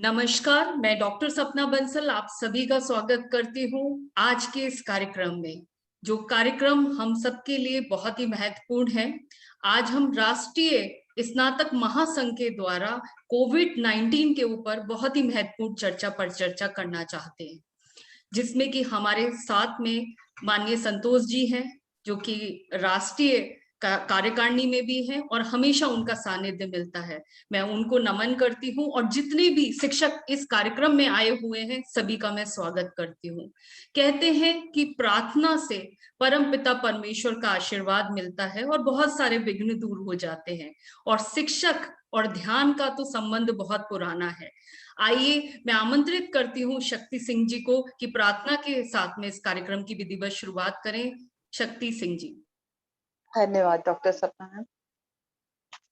नमस्कार, मैं डॉक्टर सपना बंसल आप सभी का स्वागत करती हूँ आज के इस कार्यक्रम में। जो कार्यक्रम हम सबके लिए बहुत ही महत्वपूर्ण है। आज हम राष्ट्रीय स्नातक महासंघ के द्वारा कोविड-19 के ऊपर बहुत ही महत्वपूर्ण चर्चा पर चर्चा करना चाहते हैं, जिसमें कि हमारे साथ में माननीय संतोष जी हैं, जो कि राष्ट्रीय कार्यकारिणी में भी हैं और हमेशा उनका सानिध्य मिलता है। मैं उनको नमन करती हूँ और जितने भी शिक्षक इस कार्यक्रम में आए हुए हैं सभी का मैं स्वागत करती हूँ। कहते हैं कि प्रार्थना से परमपिता परमेश्वर का आशीर्वाद मिलता है और बहुत सारे विघ्न दूर हो जाते हैं, और शिक्षक और ध्यान का तो संबंध बहुत पुराना है। आइए मैं आमंत्रित करती हूँ शक्ति सिंह जी को कि प्रार्थना के साथ में इस कार्यक्रम की विधिवत शुरुआत करें। शक्ति सिंह जी। धन्यवाद डॉक्टर सपना मैम।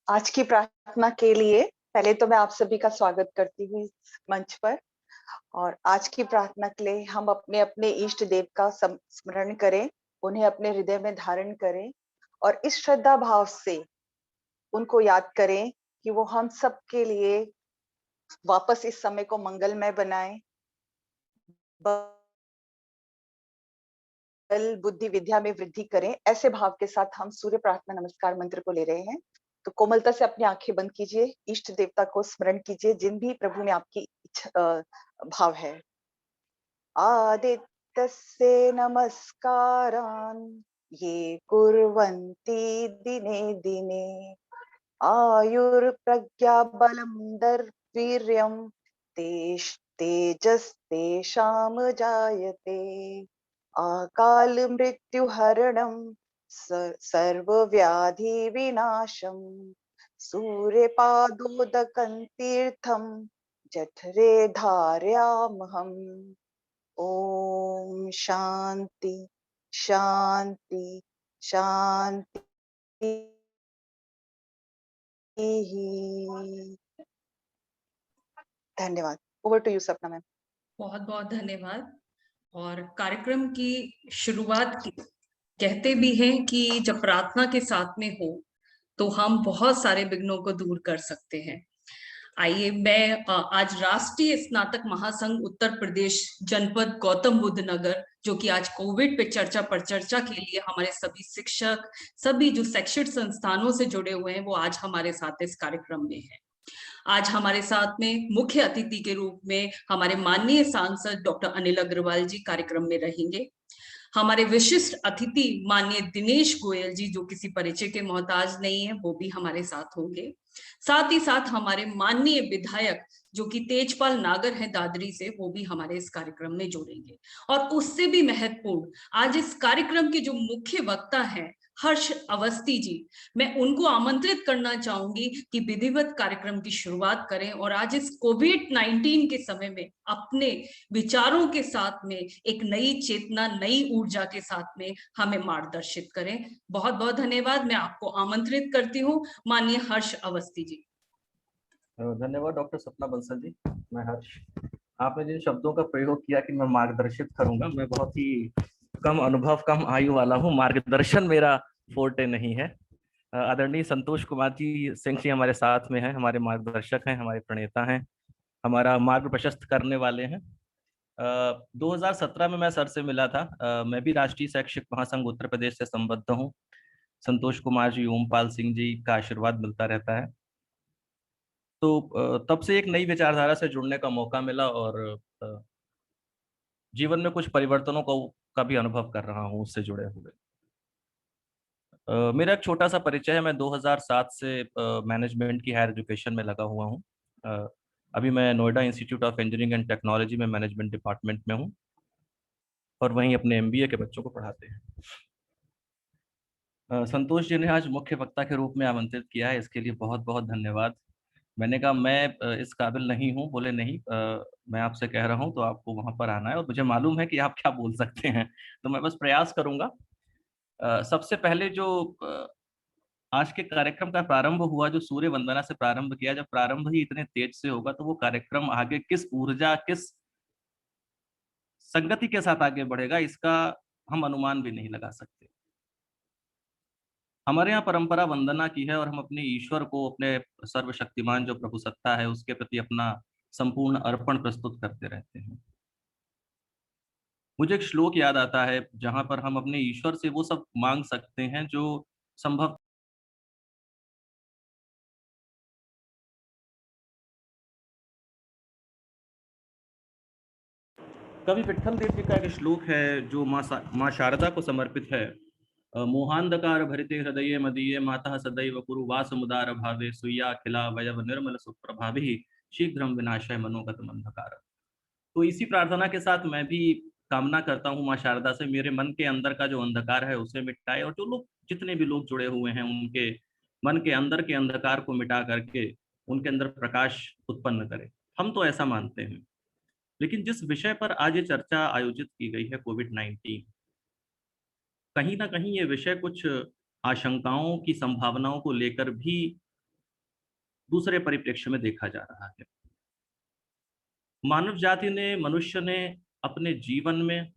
आज की प्रार्थना के लिए पहले तो मैं आप सभी का स्वागत करती हूँ इस मंच पर। और आज की प्रार्थना के लिए हम अपने अपने इष्ट देव का स्मरण करें, उन्हें अपने हृदय में धारण करें और इस श्रद्धा भाव से उनको याद करें कि वो हम सब के लिए वापस इस समय को मंगलमय बनाएं, बल बुद्धि विद्या में वृद्धि करें। ऐसे भाव के साथ हम सूर्य प्रार्थना नमस्कार मंत्र को ले रहे हैं। तो कोमलता से अपनी आंखें बंद कीजिए, इष्ट देवता को स्मरण कीजिए जिन भी प्रभु में आपकी भाव है। आदित्यस्य नमस्कारान् ये कुर्वन्ति दिने दिने आयुर्प्रज्ञा बलं दर्वीर्यं तेजस्तेषां जायते अकाल मृत्युहरणं सर्वव्याधि विनाशं सूर्यपादोदकं तीर्थं जठरे धारयामहम्। ओम शांति शांति शांति। धन्यवाद। ओवर टू यू सपना मैम। बहुत बहुत धन्यवाद। और कार्यक्रम की शुरुआत कहते भी हैं कि जब प्रार्थना के साथ में हो तो हम बहुत सारे विघ्नों को दूर कर सकते हैं। आइए मैं आज राष्ट्रीय स्नातक महासंघ उत्तर प्रदेश जनपद गौतम बुद्ध नगर, जो कि आज कोविड पे चर्चा पर चर्चा के लिए हमारे सभी शिक्षक, सभी जो शैक्षिक संस्थानों से जुड़े हुए हैं वो आज हमारे साथ इस कार्यक्रम में है। आज हमारे साथ में मुख्य अतिथि के रूप में हमारे माननीय सांसद डॉक्टर अनिल अग्रवाल जी कार्यक्रम में रहेंगे। हमारे विशिष्ट अतिथि माननीय दिनेश गोयल जी, जो किसी परिचय के मोहताज नहीं है, वो भी हमारे साथ होंगे। साथ ही साथ हमारे माननीय विधायक जो कि तेजपाल नागर हैं दादरी से, वो भी हमारे इस कार्यक्रम में जुड़ेंगे। और उससे भी महत्वपूर्ण आज इस कार्यक्रम के जो मुख्य वक्ता हैं हर्ष अवस्थी जी, मैं उनको आमंत्रित करना चाहूंगी कि विधिवत कार्यक्रम की शुरुआत करें और आज इस कोविड-19 के समय में अपने विचारों के साथ में एक नई चेतना, नई ऊर्जा के साथ में हमें मार्गदर्शित करें। बहुत बहुत धन्यवाद। मैं आपको आमंत्रित करती हूँ माननीय हर्ष अवस्थी जी। धन्यवाद डॉक्टर सपना बंसल जी। मैं हर्ष। आपने जिन शब्दों का प्रयोग किया कि मैं मार्गदर्शित करूंगा, मैं बहुत ही कम अनुभव, कम आयु वाला हूँ, मार्गदर्शन मेरा फोर्टे नहीं है। आदरणीय संतोष कुमार जी सिंह जी हमारे साथ में हैं, हमारे मार्गदर्शक हैं, हमारे प्रणेता हैं, हमारा मार्ग प्रशस्त करने वाले हैं। 2017 में मैं सर से मिला था। मैं भी राष्ट्रीय शैक्षिक महासंघ उत्तर प्रदेश से संबद्ध हूँ। संतोष कुमार जी, ओमपाल सिंह जी का आशीर्वाद मिलता रहता है। तो तब से एक नई विचारधारा से जुड़ने का मौका मिला और जीवन में कुछ परिवर्तनों का भी अनुभव कर रहा हूँ उससे जुड़े हुए। मेरा एक छोटा सा परिचय है। मैं 2007 से मैनेजमेंट की हायर एजुकेशन में लगा हुआ हूँ। अभी मैं Noida institute of engineering and technology में मैनेजमेंट डिपार्टमेंट में हूँ और वहीं अपने एमबीए के बच्चों को पढ़ाते हैं। संतोष जी ने आज मुख्य वक्ता के रूप में आमंत्रित किया है, इसके लिए बहुत बहुत धन्यवाद। मैंने कहा मैं इस काबिल नहीं हूँ। बोले नहीं, मैं आपसे कह रहा हूँ तो आपको वहां पर आना है और मुझे मालूम है कि आप क्या बोल सकते हैं, तो मैं बस प्रयास करूंगा। सबसे पहले जो आज के कार्यक्रम का प्रारंभ हुआ, जो सूर्य वंदना से प्रारंभ किया, जब प्रारंभ ही इतने तेज से होगा तो वो कार्यक्रम आगे किस ऊर्जा, किस संगति के साथ आगे बढ़ेगा, इसका हम अनुमान भी नहीं लगा सकते। हमारे यहाँ परंपरा वंदना की है और हम अपने ईश्वर को, अपने सर्वशक्तिमान जो प्रभु सत्ता है, उसके प्रति अपना संपूर्ण अर्पण प्रस्तुत करते रहते हैं। मुझे एक श्लोक याद आता है जहाँ पर हम अपने ईश्वर से वो सब मांग सकते हैं जो संभव कवि विट्ठल देव जी का एक श्लोक है जो माँ शारदा को समर्पित है। मोहांधकार भरिते हृदये मदीये मातः सदैव कुरु वासमुदार भावे सुय्या खिला वयव निर्मल सुप्रभाभिः शीघ्रं विनाशय मनोगत अंधकार। तो इसी प्रार्थना के साथ मैं भी कामना करता हूँ माँ शारदा से मेरे मन के अंदर का जो अंधकार है उसे मिटाए, और जो लोग जितने भी लोग जुड़े हुए हैं उनके मन के अंदर के अंधकार को मिटा करके उनके अंदर प्रकाश उत्पन्न करे। हम तो ऐसा मानते हैं। लेकिन जिस विषय पर आज ये चर्चा आयोजित की गई है, कोविड-19, कहीं ना कहीं ये विषय कुछ आशंकाओं की संभावनाओं को लेकर भी दूसरे परिप्रेक्ष्य में देखा जा रहा है। मानव जाति ने, मनुष्य ने अपने जीवन में,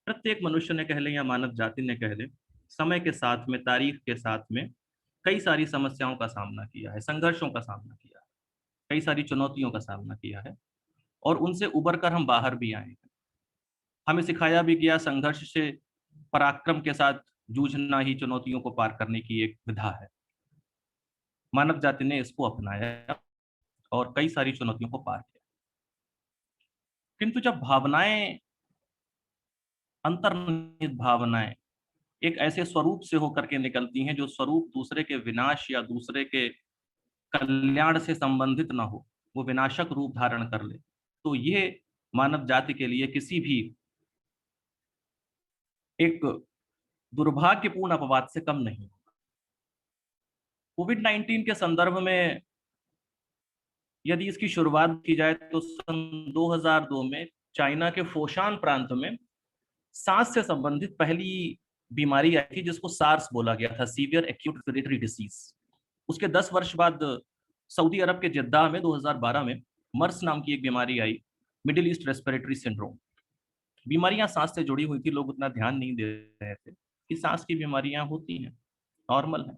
प्रत्येक मनुष्य ने कह लें या मानव जाति ने कह लें, समय के साथ में, तारीख के साथ में कई सारी समस्याओं का सामना किया है, संघर्षों का सामना किया है, कई सारी चुनौतियों का सामना किया है, और उनसे उबर कर हम बाहर भी आए हैं। हमें सिखाया भी गया संघर्ष से पराक्रम के साथ जूझना ही चुनौतियों को पार करने की एक विधा है। मानव जाति ने इसको अपनाया और कई सारी चुनौतियों को पार किया। किंतु जब भावनाएं, अंतर्निहित भावनाएं एक ऐसे स्वरूप से होकर के निकलती हैं जो स्वरूप दूसरे के विनाश या दूसरे के कल्याण से संबंधित ना हो, वो विनाशक रूप धारण कर ले, तो ये मानव जाति के लिए किसी भी एक दुर्भाग्यपूर्ण अपवाद से कम नहीं होगा। कोविड-19 के संदर्भ में यदि इसकी शुरुआत की जाए तो सन 2002 में चाइना के फोशान प्रांत में सांस से संबंधित पहली बीमारी आई थी जिसको सार्स बोला गया था, सीवियर एक्यूट रेस्पिरेटरी डिसीज। उसके 10 वर्ष बाद सऊदी अरब के जद्दा में 2012 में मर्स नाम की एक बीमारी आई, मिडिल ईस्ट रेस्पिरेटरी सिंड्रोम। बीमारियां सांस से जुड़ी हुई थी, लोग उतना ध्यान नहीं दे रहे थे कि सांस की बीमारियां होती हैं, नॉर्मल है।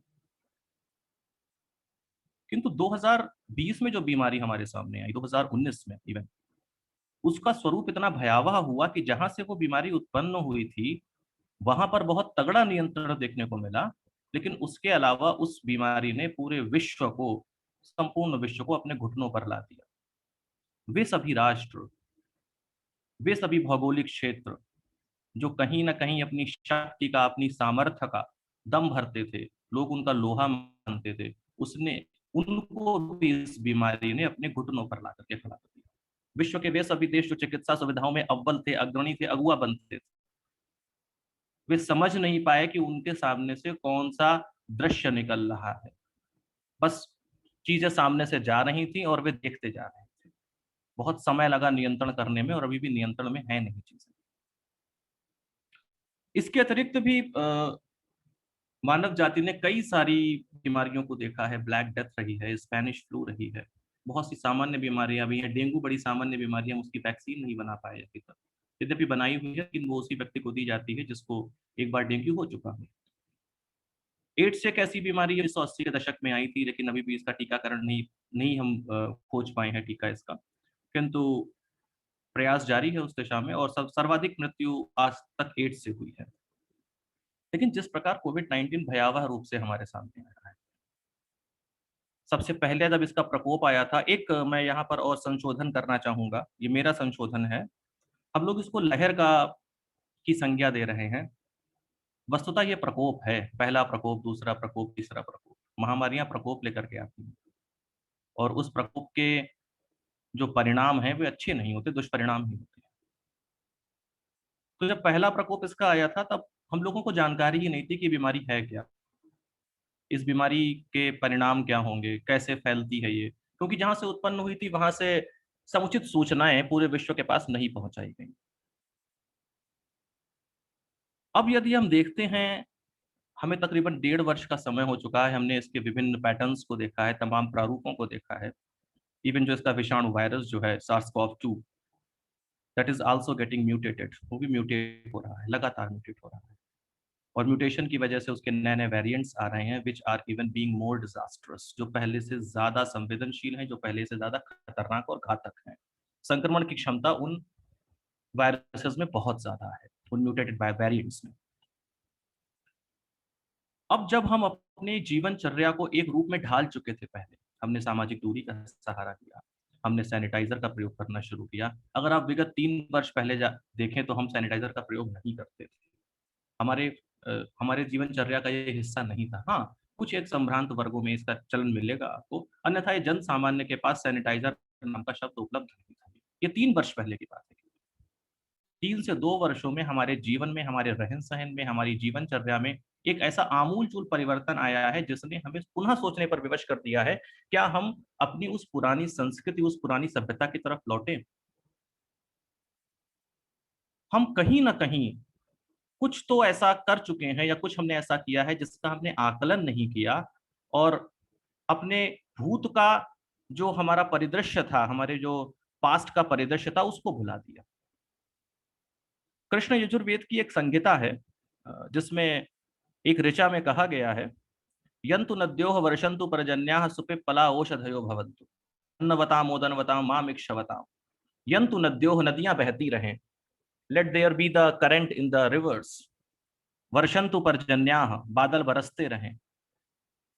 किंतु 2020 में जो बीमारी हमारे सामने आई, 2019 में इवन, उसका स्वरूप इतना भयावह हुआ कि जहां से वो बीमारी उत्पन्न हुई थी वहां पर बहुत तगड़ा नियंत्रण देखने को मिला, लेकिन उसके अलावा उस बीमारी ने पूरे विश्व को, संपूर्ण विश्व को अपने घुटनों पर ला दिया। वे सभी राष्ट्र, वे सभी भौगोलिक क्षेत्र जो कहीं ना कहीं अपनी शक्ति का, अपनी सामर्थ्य का दम भरते थे, लोग उनका लोहा मानते थे, उसने उनको भी इस बीमारी ने अपने घुटनों पर ला करके खड़ा कर दिया। विश्व के वे सभी देश जो चिकित्सा सुविधाओं में अव्वल थे, अग्रणी थे, अगुआ बनते थे, वे समझ नहीं पाए कि उनके सामने से कौन सा दृश्य निकल रहा है। बस चीजें सामने से जा रही थी और वे देखते जा रहे थे। बहुत समय लगा नियंत्रण करने में और अभी भी नियंत्रण में है नहीं चीजें। इसके अतिरिक्त भी मानव जाति ने कई सारी बीमारियों को देखा है। ब्लैक डेथ रही है, स्पेनिश फ्लू रही है, बहुत सी सामान्य बीमारियां भी हैं। डेंगू बड़ी सामान्य बीमारी है, उसकी वैक्सीन नहीं बना पाए अभी तक, यद्यपि बनाई हुई है लेकिन वो उसी व्यक्ति को दी जाती है जिसको एक बार डेंगू हो चुका है। एड्स एक ऐसी बीमारी है 1980 के दशक में आई थी, लेकिन अभी भी इसका टीकाकरण नहीं नहीं हम खोज पाए हैं टीका इसका, किंतु प्रयास जारी है उस दिशा में, और सर्वाधिक मृत्यु आज तक एड्स से हुई है। लेकिन जिस प्रकार कोविड-19 भयावह रूप से हमारे सामने आ रहा है, सबसे पहले जब इसका प्रकोप आया था, एक मैं यहाँ पर और संशोधन करना चाहूंगा, ये मेरा संशोधन है। हम लोग इसको लहर का की संज्ञा दे रहे हैं। वस्तुतः ये प्रकोप है, पहला प्रकोप, दूसरा प्रकोप, तीसरा प्रकोप। महामारियां प्रकोप लेकर के आती हैं और उस प्रकोप के जो परिणाम हैं वे अच्छे नहीं होते, दुष्परिणाम ही होते हैं। तो जब पहला प्रकोप इसका आया था तब हम लोगों को जानकारी ही नहीं थी कि बीमारी है क्या, इस बीमारी के परिणाम क्या होंगे, कैसे फैलती है ये, क्योंकि जहां से उत्पन्न हुई थी वहां से समुचित सूचनाएं पूरे विश्व के पास नहीं पहुंचाई गई। अब यदि हम देखते हैं, हमें तकरीबन 1.5 वर्ष का समय हो चुका है, हमने इसके विभिन्न पैटर्न्स को देखा है, तमाम प्रारूपों को देखा है। इवन जो इसका विषाणु वायरस जो है SARS-CoV-2, that is also getting mutated, वो भी म्यूटेट हो रहा है, लगातार म्यूटेट हो रहा है। और म्यूटेशन की वजह से उसके नए नए वेरिएंट्स आ रहे हैं which are even being more disastrous, जो पहले से ज्यादा संवेदनशील हैं, जो पहले से ज्यादा खतरनाक और घातक हैं। संक्रमण की क्षमता उन वायरसेस में बहुत ज्यादा है, उन म्यूटेटेड वेरिएंट्स में। अब जब हम अपने जीवनचर्या को एक रूप में ढाल चुके थे, पहले हमने सामाजिक दूरी का सहारा लिया, हमने सैनिटाइजर का प्रयोग करना शुरू किया। अगर आप विगत 3 वर्ष पहले देखें तो हम सैनिटाइजर का प्रयोग नहीं करते थे। हमारे हमारे जीवनचर्या का ये हिस्सा नहीं था। हाँ, कुछ एक संभ्रांत वर्गों में इसका चलन मिलेगा आपको, अन्यथा ये जन सामान्य के पास सैनिटाइजर नाम का शब्द उपलब्ध नहीं था। ये 3 वर्ष पहले की बात है। 3 से 2 वर्षों में हमारे जीवन में, हमारे रहन-सहन में, हमारी जीवनचर्या में एक ऐसा आमूल-चूल परिवर्तन आया है जिसने हमें पुनः सोचने पर विवश कर दिया है, क्या हम अपनी उस पुरानी संस्कृति, उस पुरानी सभ्यता की तरफ लौटें? हम कहीं न कहीं कुछ तो ऐसा कर चुके हैं या कुछ हमने ऐसा किया है जिसका हमने आकलन नहीं किया और अपने भूत का जो हमारा परिदृश्य था, हमारे जो पास्ट का परिदृश्य था, उसको भुला दिया। कृष्ण यजुर्वेद की एक संहिता है जिसमें एक ऋचा में कहा गया है, यंतु नद्योः वर्षन्तु पर्जन्याः सुपिप्पला ओषधयो भवन्तु अन्नवताम ओदनवताम मामिक्षवताम। यंतु नद्योः, नदियां बहती रहें, let there be the current in the rivers, वर्षन्तु पर्जन्याः, बादल बरसते रहें,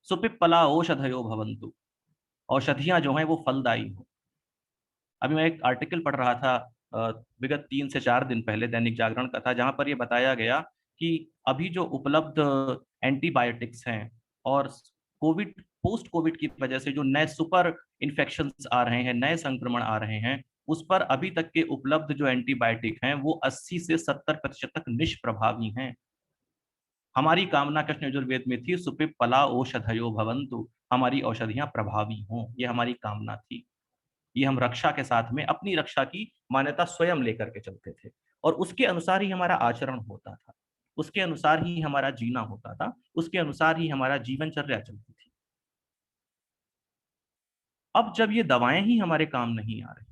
सुपिप्पला ओषधयो भवन्तु, औषधियां जो हैं वो फलदायी हो। अभी मैं एक आर्टिकल पढ़ रहा था विगत 3 से 4 दिन पहले, दैनिक जागरण का था, जहां पर ये बताया गया कि अभी जो उपलब्ध एंटीबायोटिक्स हैं और कोविड, पोस्ट कोविड की वजह से जो नए सुपर इन्फेक्शंस आ रहे हैं, नए संक्रमण आ रहे हैं, उस पर अभी तक के उपलब्ध जो एंटीबायोटिक हैं वो 80 से 70% तक निष्प्रभावी हैं। हमारी कामना कृष्ण यजुर्वेद में थी, सुपिप्पला ओषधयो भवन्तु, हमारी औषधियां प्रभावी हों, ये हमारी कामना थी। ये हम रक्षा के साथ में अपनी रक्षा की मान्यता स्वयं लेकर के चलते थे और उसके अनुसार ही हमारा आचरण होता था, उसके अनुसार ही हमारा जीना होता था, उसके अनुसार ही हमारा जीवनचर्या चलती थी। अब जब ये दवाएं ही हमारे काम नहीं आ रही,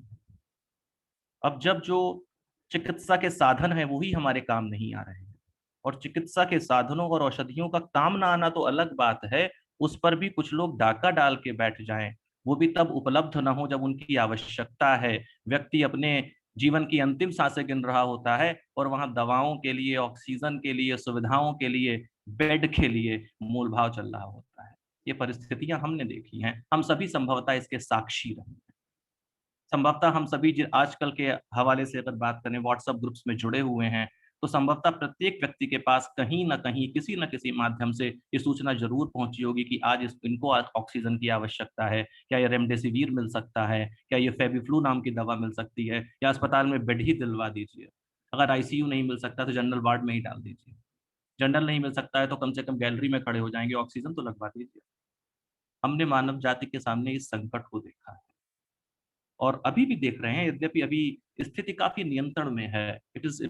अब जब जो चिकित्सा के साधन है वो ही हमारे काम नहीं आ रहे हैं, और चिकित्सा के साधनों और औषधियों का काम ना आना तो अलग बात है, उस पर भी कुछ लोग डाका डाल के बैठ जाएं, वो भी तब उपलब्ध ना हो जब उनकी आवश्यकता है। व्यक्ति अपने जीवन की अंतिम सांसें गिन रहा होता है और वहां दवाओं के लिए, ऑक्सीजन के लिए, सुविधाओं के लिए, बेड के लिए मोल भाव चल रहा होता है। ये परिस्थितियां हमने देखी हैं, हम सभी संभवतः इसके साक्षी रहे हैं। संभवतः हम सभी आजकल के हवाले से अगर बात करें, व्हाट्सएप ग्रुप्स में जुड़े हुए हैं, तो संभवतः प्रत्येक व्यक्ति के पास कहीं न कहीं, किसी न किसी माध्यम से ये सूचना ज़रूर पहुँची होगी कि आज इनको आज ऑक्सीजन की आवश्यकता है, क्या ये रेमडेसिविर मिल सकता है, क्या ये फेविफ्लू नाम की दवा मिल सकती है, या अस्पताल में बेड ही दिलवा दीजिए। अगर आईसीयू नहीं मिल सकता तो जनरल वार्ड में ही डाल दीजिए। जनरल नहीं मिल सकता है तो कम से कम गैलरी में खड़े हो जाएँगे, ऑक्सीजन तो लगवा दीजिए। हमने मानव जाति के सामने इस संकट को देखा है और अभी भी देख रहे हैं, यद्यपि अभी स्थिति काफ़ी नियंत्रण में है। It is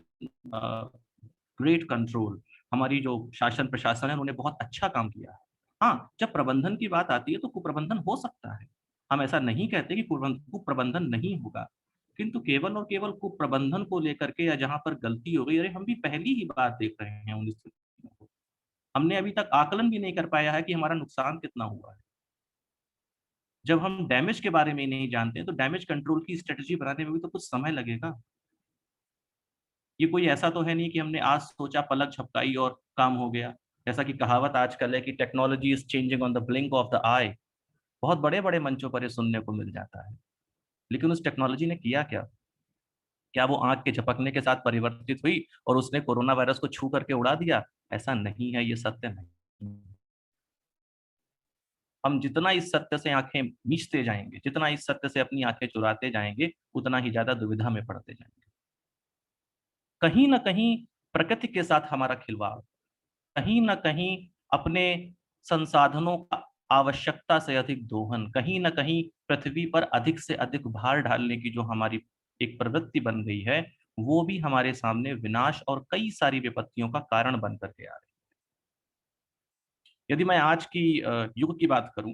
great control. हमारी जो शासन प्रशासन है उन्होंने बहुत अच्छा काम किया है। हाँ, जब प्रबंधन की बात आती है तो कुप्रबंधन हो सकता है। हम ऐसा नहीं कहते कि कुप्रबंधन नहीं होगा, किंतु केवल और केवल कुप्रबंधन को लेकर के या जहाँ पर गलती हो गई, अरे हम भी पहली ही बार देख रहे हैं उन स्थितियों को। हमने अभी तक आकलन भी नहीं कर पाया है कि हमारा नुकसान कितना हुआ है। जब हम डैमेज के बारे में नहीं जानते हैं तो डैमेज कंट्रोल की स्ट्रेटजी बनाने में भी तो कुछ समय लगेगा। ये कोई ऐसा तो है नहीं कि हमने आज सोचा, पलक झपकाई और काम हो गया। जैसा कि कहावत आजकल है कि technology is changing on the blink of the eye. बहुत बड़े-बड़े मंचों पर ये सुनने को मिल जाता है। लेकिन उस टेक्नोलॉजी ने किया क्या? क्या वो आँख के झपकने के साथ परिवर्तित हुई और उसने कोरोना वायरस को छू करके उड़ा दिया? ऐसा नहीं है, ये सत्य नहीं। हम जितना इस सत्य से आँखें मीचते जाएँगे, जितना इस सत्य से अपनी आँखें चुराते जाएँगे, उतना ही ज़्यादा दुविधा में पड़ते जाएँगे। कहीं न कहीं प्रकृति के साथ हमारा खिलवाड़, कहीं न कहीं अपने संसाधनों का आवश्यकता से अधिक दोहन, कहीं न कहीं पृथ्वी पर अधिक से अधिक भार डालने की जो हमारी एक प्रवृत्ति बन गई है, वो भी हमारे सामने विनाश और कई सारी विपत्तियों का कारण बन कर के आ रही है। यदि मैं आज की युग की बात करूँ,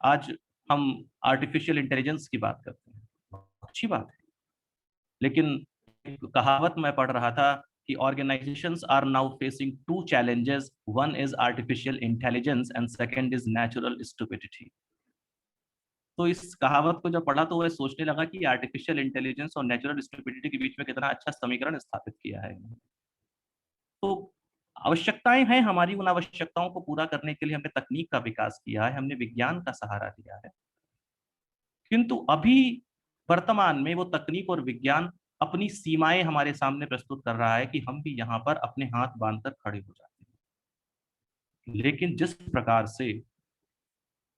आज हम आर्टिफ़िशियल इंटेलिजेंस की बात करते हैं, बहुत अच्छी बात है। लेकिन एक कहावत मैं पढ़ रहा था कि organizations are now facing two challenges. One is artificial intelligence and second is natural stupidity. तो इस कहावत को जब पढ़ा तो वह सोचने लगा कि आर्टिफिशियल इंटेलिजेंस और नेचुरल स्टुपिडिटी के बीच में कितना अच्छा समीकरण स्थापित किया है। तो आवश्यकताएं हैं हमारी, उन आवश्यकताओं को पूरा करने के लिए हमने तकनीक का विकास किया है, हमने विज्ञान का सहारा लिया है, किंतु अभी वर्तमान में वो तकनीक और विज्ञान अपनी सीमाएं हमारे सामने प्रस्तुत कर रहा है कि हम भी यहाँ पर अपने हाथ बांधकर खड़े हो जाते हैं। लेकिन जिस प्रकार से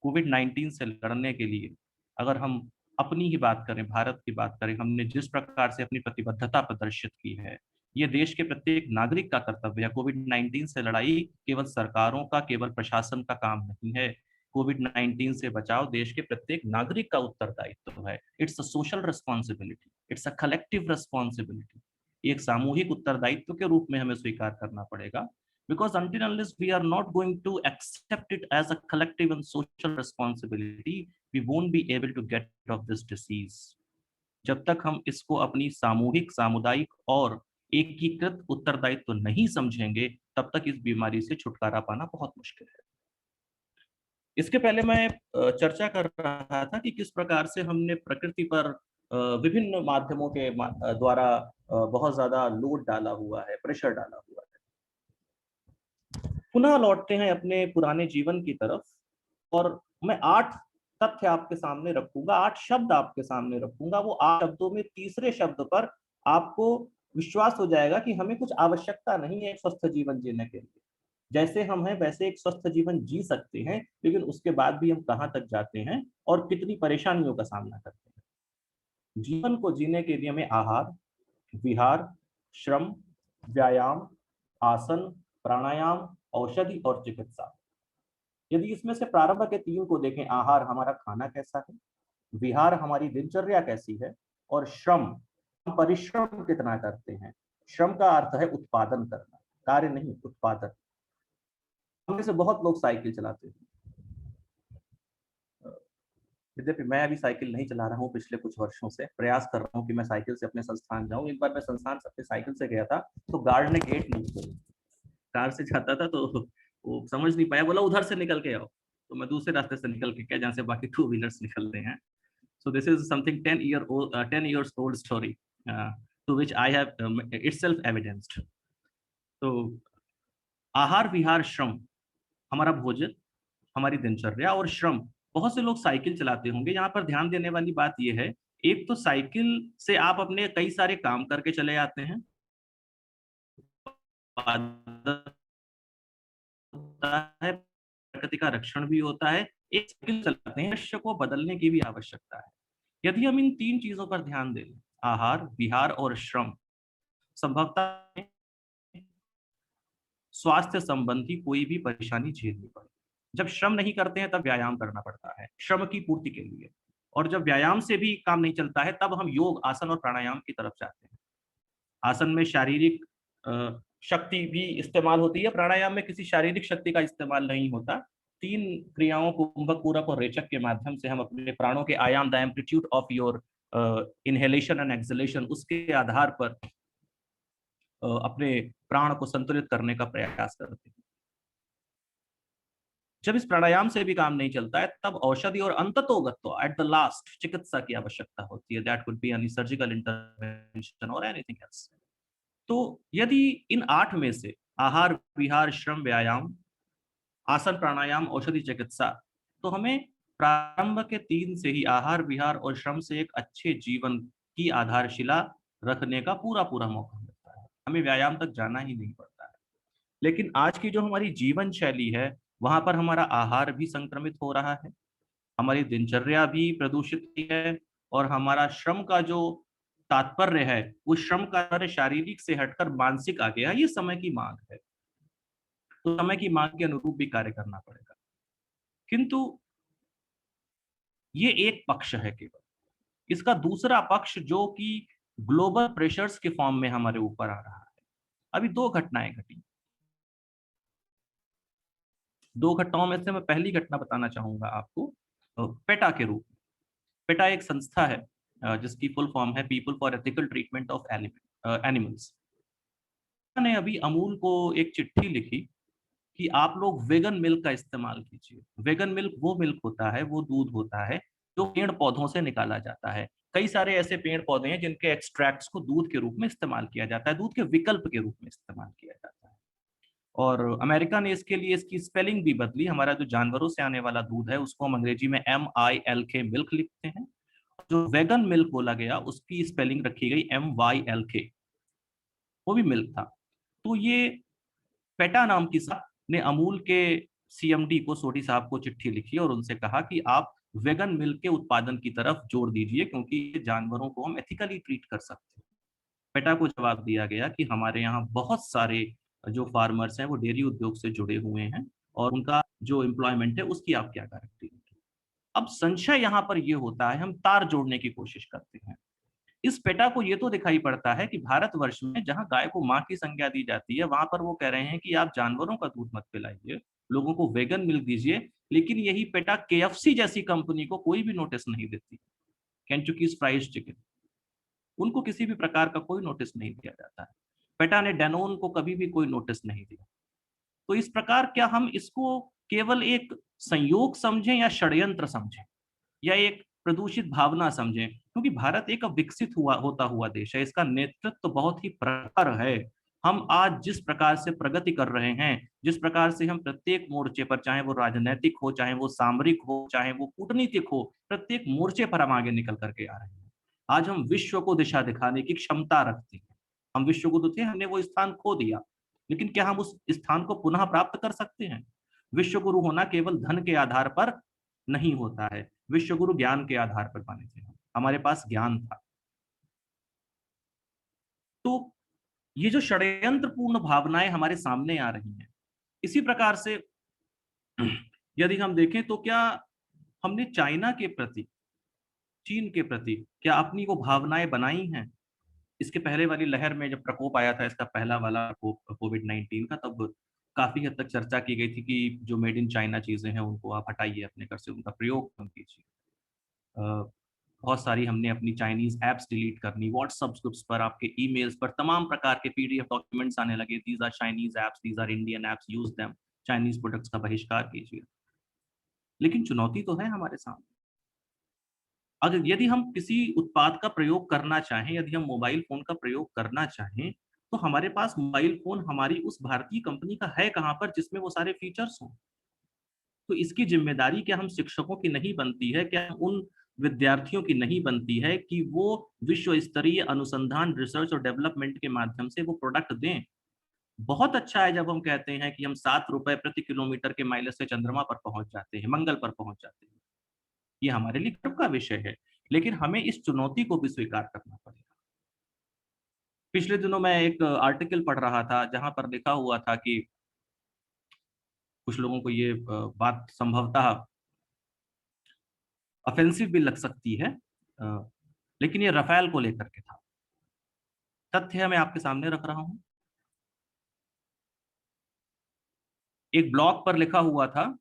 कोविड-19 से लड़ने के लिए अगर हम अपनी ही बात करें, भारत की बात करें, हमने जिस प्रकार से अपनी प्रतिबद्धता प्रदर्शित की है, ये देश के प्रत्येक नागरिक का कर्तव्य है। कोविड-19 से लड़ाई केवल सरकारों का, केवल प्रशासन का काम नहीं है। कोविड-19 से बचाव देश के प्रत्येक नागरिक का उत्तरदायित्व है। It's a social responsibility, it's a collective responsibility. एक सामूहिक उत्तरदायित्व के रूप में हमें स्वीकार करना पड़ेगा। Because until unless we are not going to accept it as a collective and social responsibility, we won't be able to get rid of this disease. जब तक हम इसको अपनी सामूहिक, सामुदायिक और एकीकृत उत्तरदायित्व नहीं समझेंगे, तब तक इस बीमारी से छुटकारा पाना बहुत मुश्किल है। इसके पहले मैं चर्चा कर रहा था कि किस प्रकार से हमने प्रकृति पर विभिन्न माध्यमों के द्वारा बहुत ज्यादा लोड डाला हुआ है, प्रेशर डाला हुआ है। पुनः लौटते हैं अपने पुराने जीवन की तरफ और मैं 8 तथ्य आपके सामने रखूंगा, 8 शब्द आपके सामने रखूंगा। वो 8 शब्दों में तीसरे शब्द पर आपको विश्वास हो जाएगा कि हमें कुछ आवश्यकता नहीं है एक स्वस्थ जीवन जीने के लिए। जैसे हम हैं वैसे एक स्वस्थ जीवन जी सकते हैं, लेकिन उसके बाद भी हम कहाँ तक जाते हैं और कितनी परेशानियों का सामना करते हैं। जीवन को जीने के लिए हमें आहार, विहार, श्रम, व्यायाम, आसन, प्राणायाम, औषधि और चिकित्सा। यदि इसमें से प्रारंभ के 3 को देखें, आहार हमारा खाना कैसा है, विहार हमारी दिनचर्या कैसी है, और श्रम हम परिश्रम कितना करते हैं। श्रम का अर्थ है उत्पादन करना, कार्य नहीं, उत्पादन। हम में से बहुत लोग साइकिल चलाते हैं। यद्यपि मैं अभी साइकिल नहीं चला रहा हूँ, पिछले कुछ वर्षों से प्रयास कर रहा हूँ कि मैं साइकिल से अपने संस्थान जाऊँ। एक बार मैं संस्थान से अपने साइकिल से गया था तो गार्ड ने गेट नहीं खोला। कार से जाता था तो वो समझ नहीं पाया, बोला उधर से निकल के आओ, तो मैं दूसरे रास्ते से निकल के गया जहाँ से बाकी 2 व्हीलर्स निकलते हैं। So this is something 10 years old story to which I have itself evidenced. तो आहार, विहार, श्रम, हमारा भोजन, हमारी दिनचर्या और श्रम। बहुत से लोग साइकिल चलाते होंगे। यहाँ पर ध्यान देने वाली बात यह है, एक तो साइकिल से आप अपने कई सारे काम करके चले आते हैं, है, प्रकृति का रक्षण भी होता है। एक साइकिल चलाते हैं, मनुष्य को बदलने की भी आवश्यकता है। यदि हम इन 3 चीजों पर ध्यान दें, आहार, विहार और श्रम, संभवतः स्वास्थ्य संबंधी कोई भी परेशानी झेलनी पड़े। जब श्रम नहीं करते हैं तब व्यायाम करना पड़ता है श्रम की पूर्ति के लिए, और जब व्यायाम से भी काम नहीं चलता है तब हम योग, आसन और प्राणायाम की तरफ जाते हैं। आसन में शारीरिक शक्ति भी इस्तेमाल होती है, प्राणायाम में किसी शारीरिक शक्ति का इस्तेमाल नहीं होता। 3 क्रियाओं को कुंभक, पूरक और रेचक के माध्यम से हम अपने प्राणों के आयाम, the amplitude of your inhalation and exhalation, उसके आधार पर अपने प्राण को संतुलित करने का प्रयास करते हैं। जब इस प्राणायाम से भी काम नहीं चलता है तब औषधि और अंततोगत्वा एट द लास्ट चिकित्सा की आवश्यकता होती है। That could be any surgical intervention और एनीथिंग एल्स। तो यदि इन 8 में से आहार, विहार, श्रम, व्यायाम, आसन, प्राणायाम, औषधि, चिकित्सा, तो हमें प्रारंभ के 3 से ही आहार, विहार और श्रम से एक अच्छे जीवन की आधारशिला रखने का पूरा मौका मिलता है। हमें व्यायाम तक जाना ही नहीं पड़ता है। लेकिन आज की जो हमारी जीवन शैली है, वहां पर हमारा आहार भी संक्रमित हो रहा है, हमारी दिनचर्या भी प्रदूषित है, और हमारा श्रम का जो तात्पर्य है, उस श्रम का शारीरिक से हटकर मानसिक आ गया। ये समय की मांग है, तो समय की मांग के अनुरूप भी कार्य करना पड़ेगा। किंतु ये एक पक्ष है केवल। इसका दूसरा पक्ष जो कि ग्लोबल प्रेशर्स के फॉर्म में हमारे ऊपर आ रहा है। अभी 2 घटनाएं घटी। 2 घटनाओं में से मैं पहली घटना बताना चाहूंगा आपको पेटा के रूप में। पेटा एक संस्था है जिसकी फुल फॉर्म है people for ethical treatment of animals. ने अभी अमूल को एक चिट्ठी लिखी कि आप लोग वेगन मिल्क का इस्तेमाल कीजिए। वेगन मिल्क वो मिल्क होता है, वो दूध होता है जो पेड़ पौधों से निकाला जाता है। कई सारे ऐसे पेड़ पौधे हैं जिनके एक्सट्रैक्ट्स को दूध के रूप में इस्तेमाल किया जाता है, दूध के विकल्प के रूप में इस्तेमाल किया जाता है। और अमेरिका ने इसके लिए इसकी स्पेलिंग भी बदली। हमारा जो जानवरों से आने वाला दूध है उसको हम अंग्रेजी में MILK मिल्क लिखते हैं। जो वेगन मिल्क बोला गया उसकी स्पेलिंग रखी गई MYLK, वो भी मिल्क था। तो ये पेटा नाम की साहब ने अमूल के CMD को, सोडी साहब को चिट्ठी लिखी और उनसे कहा कि आप वेगन मिल्क के उत्पादन की तरफ जोर दीजिए क्योंकि ये जानवरों को हम एथिकली ट्रीट कर सकते हैं। पेटा को जवाब दिया गया कि हमारे यहाँ बहुत सारे जो फार्मर्स हैं वो डेयरी उद्योग से जुड़े हुए हैं और उनका जो एम्प्लॉयमेंट है उसकी आप क्या गारंटी देंगे। अब संशय यहाँ पर ये होता है, हम तार जोड़ने की कोशिश करते हैं। इस पेटा को ये तो दिखाई पड़ता है कि भारतवर्ष में जहाँ गाय को माँ की संज्ञा दी जाती है वहां पर वो कह रहे हैं कि आप जानवरों का दूध मत पिलाइए, लोगों को वेगन मिल्क दीजिए। लेकिन यही पेटा KFC जैसी कंपनी को कोई भी नोटिस नहीं देती, केंटुकीज फ्राइड चिकन, उनको किसी भी प्रकार का कोई नोटिस नहीं दिया जाता है। पेटा ने डैनोन को कभी भी कोई नोटिस नहीं दिया। तो इस प्रकार क्या हम इसको केवल एक संयोग समझें या षड्यंत्र समझें या एक प्रदूषित भावना समझें? क्योंकि भारत एक विकसित होता हुआ देश है, इसका नेतृत्व तो बहुत ही प्रखर है। हम आज जिस प्रकार से प्रगति कर रहे हैं, जिस प्रकार से हम प्रत्येक मोर्चे पर, चाहे वो राजनीतिक हो, चाहे वो सामरिक हो, चाहे वो कूटनीतिक हो, प्रत्येक मोर्चे पर हम आगे निकल करके आ रहे हैं। आज हम विश्व को दिशा दिखाने की क्षमता रखते हैं। हम विश्व गुरु थे, हमने वो स्थान खो दिया, लेकिन क्या हम उस स्थान को पुनः प्राप्त कर सकते हैं? विश्व गुरु होना केवल धन के आधार पर नहीं होता है। विश्व गुरु ज्ञान के आधार पर बने थे, हमारे पास ज्ञान था। तो ये जो षड्यंत्रपूर्ण भावनाएं हमारे सामने आ रही हैं, इसी प्रकार से यदि हम देखें तो क्या हमने चाइना के प्रति, चीन के प्रति क्या अपनी वो भावनाएं बनाई हैं? इसके पहले वाली लहर में जब प्रकोप आया था, इसका पहला वाला कोविड-19 का, तब काफी हद तक चर्चा की गई थी कि जो मेड इन चाइना चीजें हैं उनको आप हटाइए अपने घर से, उनका प्रयोग कम कीजिए। बहुत सारी हमने अपनी चाइनीज ऐप्स डिलीट करनी, व्हाट्सएप ग्रुप्स पर, आपके ईमेल्स पर तमाम प्रकार के PDF डॉक्यूमेंट्स आने लगे, these are Chinese apps, these are Indian apps, use them, Chinese products का बहिष्कार कीजिए। लेकिन चुनौती तो है हमारे सामने। अगर यदि हम किसी उत्पाद का प्रयोग करना चाहें, यदि हम मोबाइल फोन का प्रयोग करना चाहें, तो हमारे पास मोबाइल फोन हमारी उस भारतीय कंपनी का है कहाँ पर जिसमें वो सारे फीचर्स हों? तो इसकी जिम्मेदारी क्या हम शिक्षकों की नहीं बनती है? क्या उन विद्यार्थियों की नहीं बनती है कि वो विश्व स्तरीय अनुसंधान, रिसर्च और डेवलपमेंट के माध्यम से वो प्रोडक्ट दें? बहुत अच्छा है जब हम कहते हैं कि हम ₹7 प्रति किलोमीटर के माइलेज से चंद्रमा पर पहुंच जाते हैं, मंगल पर पहुंच जाते हैं। ये हमारे लिए गर्व का विषय है, लेकिन हमें इस चुनौती को भी स्वीकार करना पड़ेगा। पिछले दिनों मैं एक आर्टिकल पढ़ रहा था जहां पर लिखा हुआ था कि कुछ लोगों को ये बात संभवतः ऑफेंसिव भी लग सकती है, लेकिन ये राफेल को लेकर के था। तथ्य मैं आपके सामने रख रहा हूं। एक ब्लॉग पर लिखा हुआ था,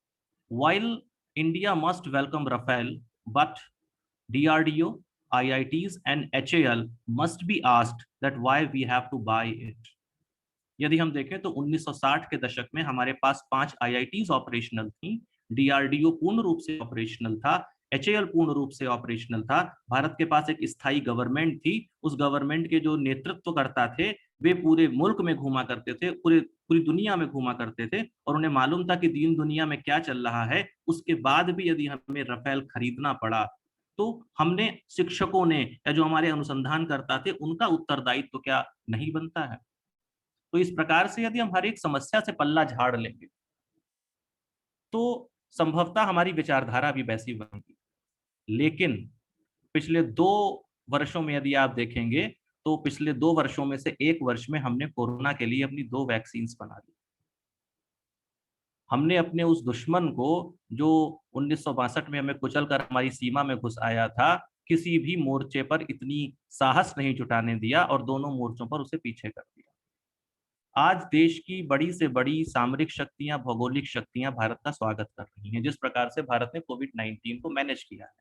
while India must welcome Rafale but DRDO, IITs and HAL must be asked that why we have to buy it। यदि हम देखें तो 1960 के दशक में हमारे पास 5 IITs ऑपरेशनल थी, DRDO पूर्ण रूप से ऑपरेशनल था, HAL पूर्ण रूप से ऑपरेशनल था। भारत के पास एक स्थायी गवर्नमेंट थी, उस गवर्नमेंट के जो नेतृत्वकर्ता थे वे पूरे मुल्क में घूमा करते थे, पूरी दुनिया में घूमा करते थे और उन्हें मालूम था कि दीन दुनिया में क्या चल रहा है। उसके बाद भी यदि हमें राफेल खरीदना पड़ा तो हमने, शिक्षकों ने या जो हमारे अनुसंधानकर्ता थे, उनका उत्तरदायित्व तो क्या नहीं बनता है? तो इस प्रकार से यदि हम हर एक समस्या से पल्ला झाड़ लेंगे तो संभवतः हमारी विचारधारा भी वैसी बनेगी। लेकिन पिछले 2 वर्षों में यदि आप देखेंगे तो पिछले 2 वर्षों में से 1 वर्ष में हमने कोरोना के लिए अपनी 2 वैक्सीन बना ली। हमने अपने उस दुश्मन को जो 1962 में हमें कुचलकर हमारी सीमा में घुस आया था, किसी भी मोर्चे पर इतनी साहस नहीं जुटाने दिया और दोनों मोर्चों पर उसे पीछे कर दिया। आज देश की बड़ी से बड़ी सामरिक शक्तियां, भौगोलिक शक्तियां भारत का स्वागत कर रही हैं, जिस प्रकार से भारत ने कोविड-19 को मैनेज किया है।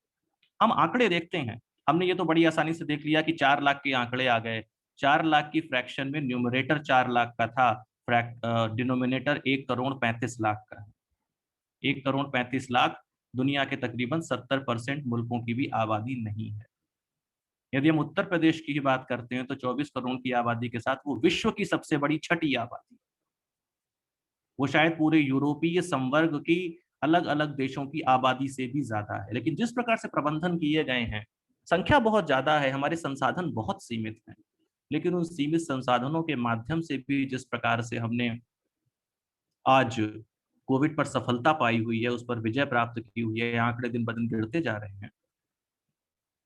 हम आंकड़े देखते हैं, हमने ये तो बड़ी आसानी से देख लिया कि 4 लाख के आंकड़े आ गए, 4 लाख की फ्रैक्शन में न्यूमरेटर 4 लाख का था, डिनोमिनेटर 1,35,00,000 का है। 1,35,00,000 दुनिया के तकरीबन 70% मुल्कों की भी आबादी नहीं है। यदि हम उत्तर प्रदेश की ही बात करते हैं तो 24 करोड़ की आबादी के साथ वो विश्व की सबसे बड़ी छठी आबादी। वो शायद पूरे यूरोपीय संवर्ग की अलग-अलग देशों की आबादी से भी ज़्यादा है। लेकिन जिस प्रकार से प्रबंधन किए गए हैं, संख्या बहुत ज़्यादा है, हमारे संसाधन बहुत सीमित हैं। लेकिन उन सीमित संसाधनों के माध्यम से भी जिस प्रकार से हमने आज कोविड पर सफलता पाई हुई है, उस पर विजय प्राप्त की हुई है, आंकड़े दिन-ब-दिन गिरते जा रहे हैं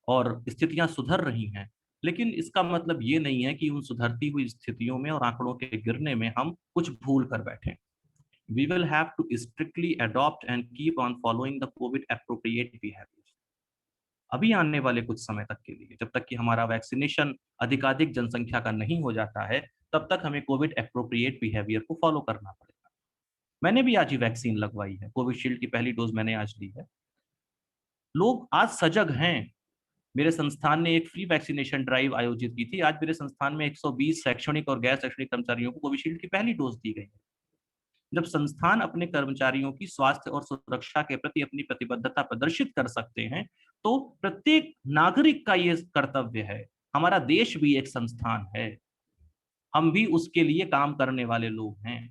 और स्थितियाँ सुधर रही हैं। लेकिन इसका मतलब ये नहीं है कि उन सुधरती हुई स्थितियों में और आंकड़ों के गिरने में हम कुछ भूल कर बैठें। We will have to strictly adopt and keep on following the COVID appropriate behavior. अभी आने वाले कुछ समय तक के लिए, जब तक कि हमारा वैक्सीनेशन अधिकाधिक जनसंख्या का नहीं हो जाता है, तब तक हमें कोविड एप्रोप्रिएट बिहेवियर को फॉलो करना पड़ेगा। मैंने भी आज ही वैक्सीन लगवाई है, कोविशील्ड की पहली डोज मैंने आज ली है। लोग आज सजग हैं। मेरे संस्थान ने एक फ्री वैक्सीनेशन ड्राइव आयोजित की थी। आज मेरे संस्थान में 120 शैक्षणिक और गैर शैक्षणिक कर्मचारियों को कोविशील्ड की पहली डोज दी गई है। जब संस्थान अपने कर्मचारियों की स्वास्थ्य और सुरक्षा के प्रति अपनी प्रतिबद्धता प्रदर्शित कर सकते हैं, तो प्रत्येक नागरिक का ये कर्तव्य है। हमारा देश भी एक संस्थान है। हम भी उसके लिए काम करने वाले लोग हैं।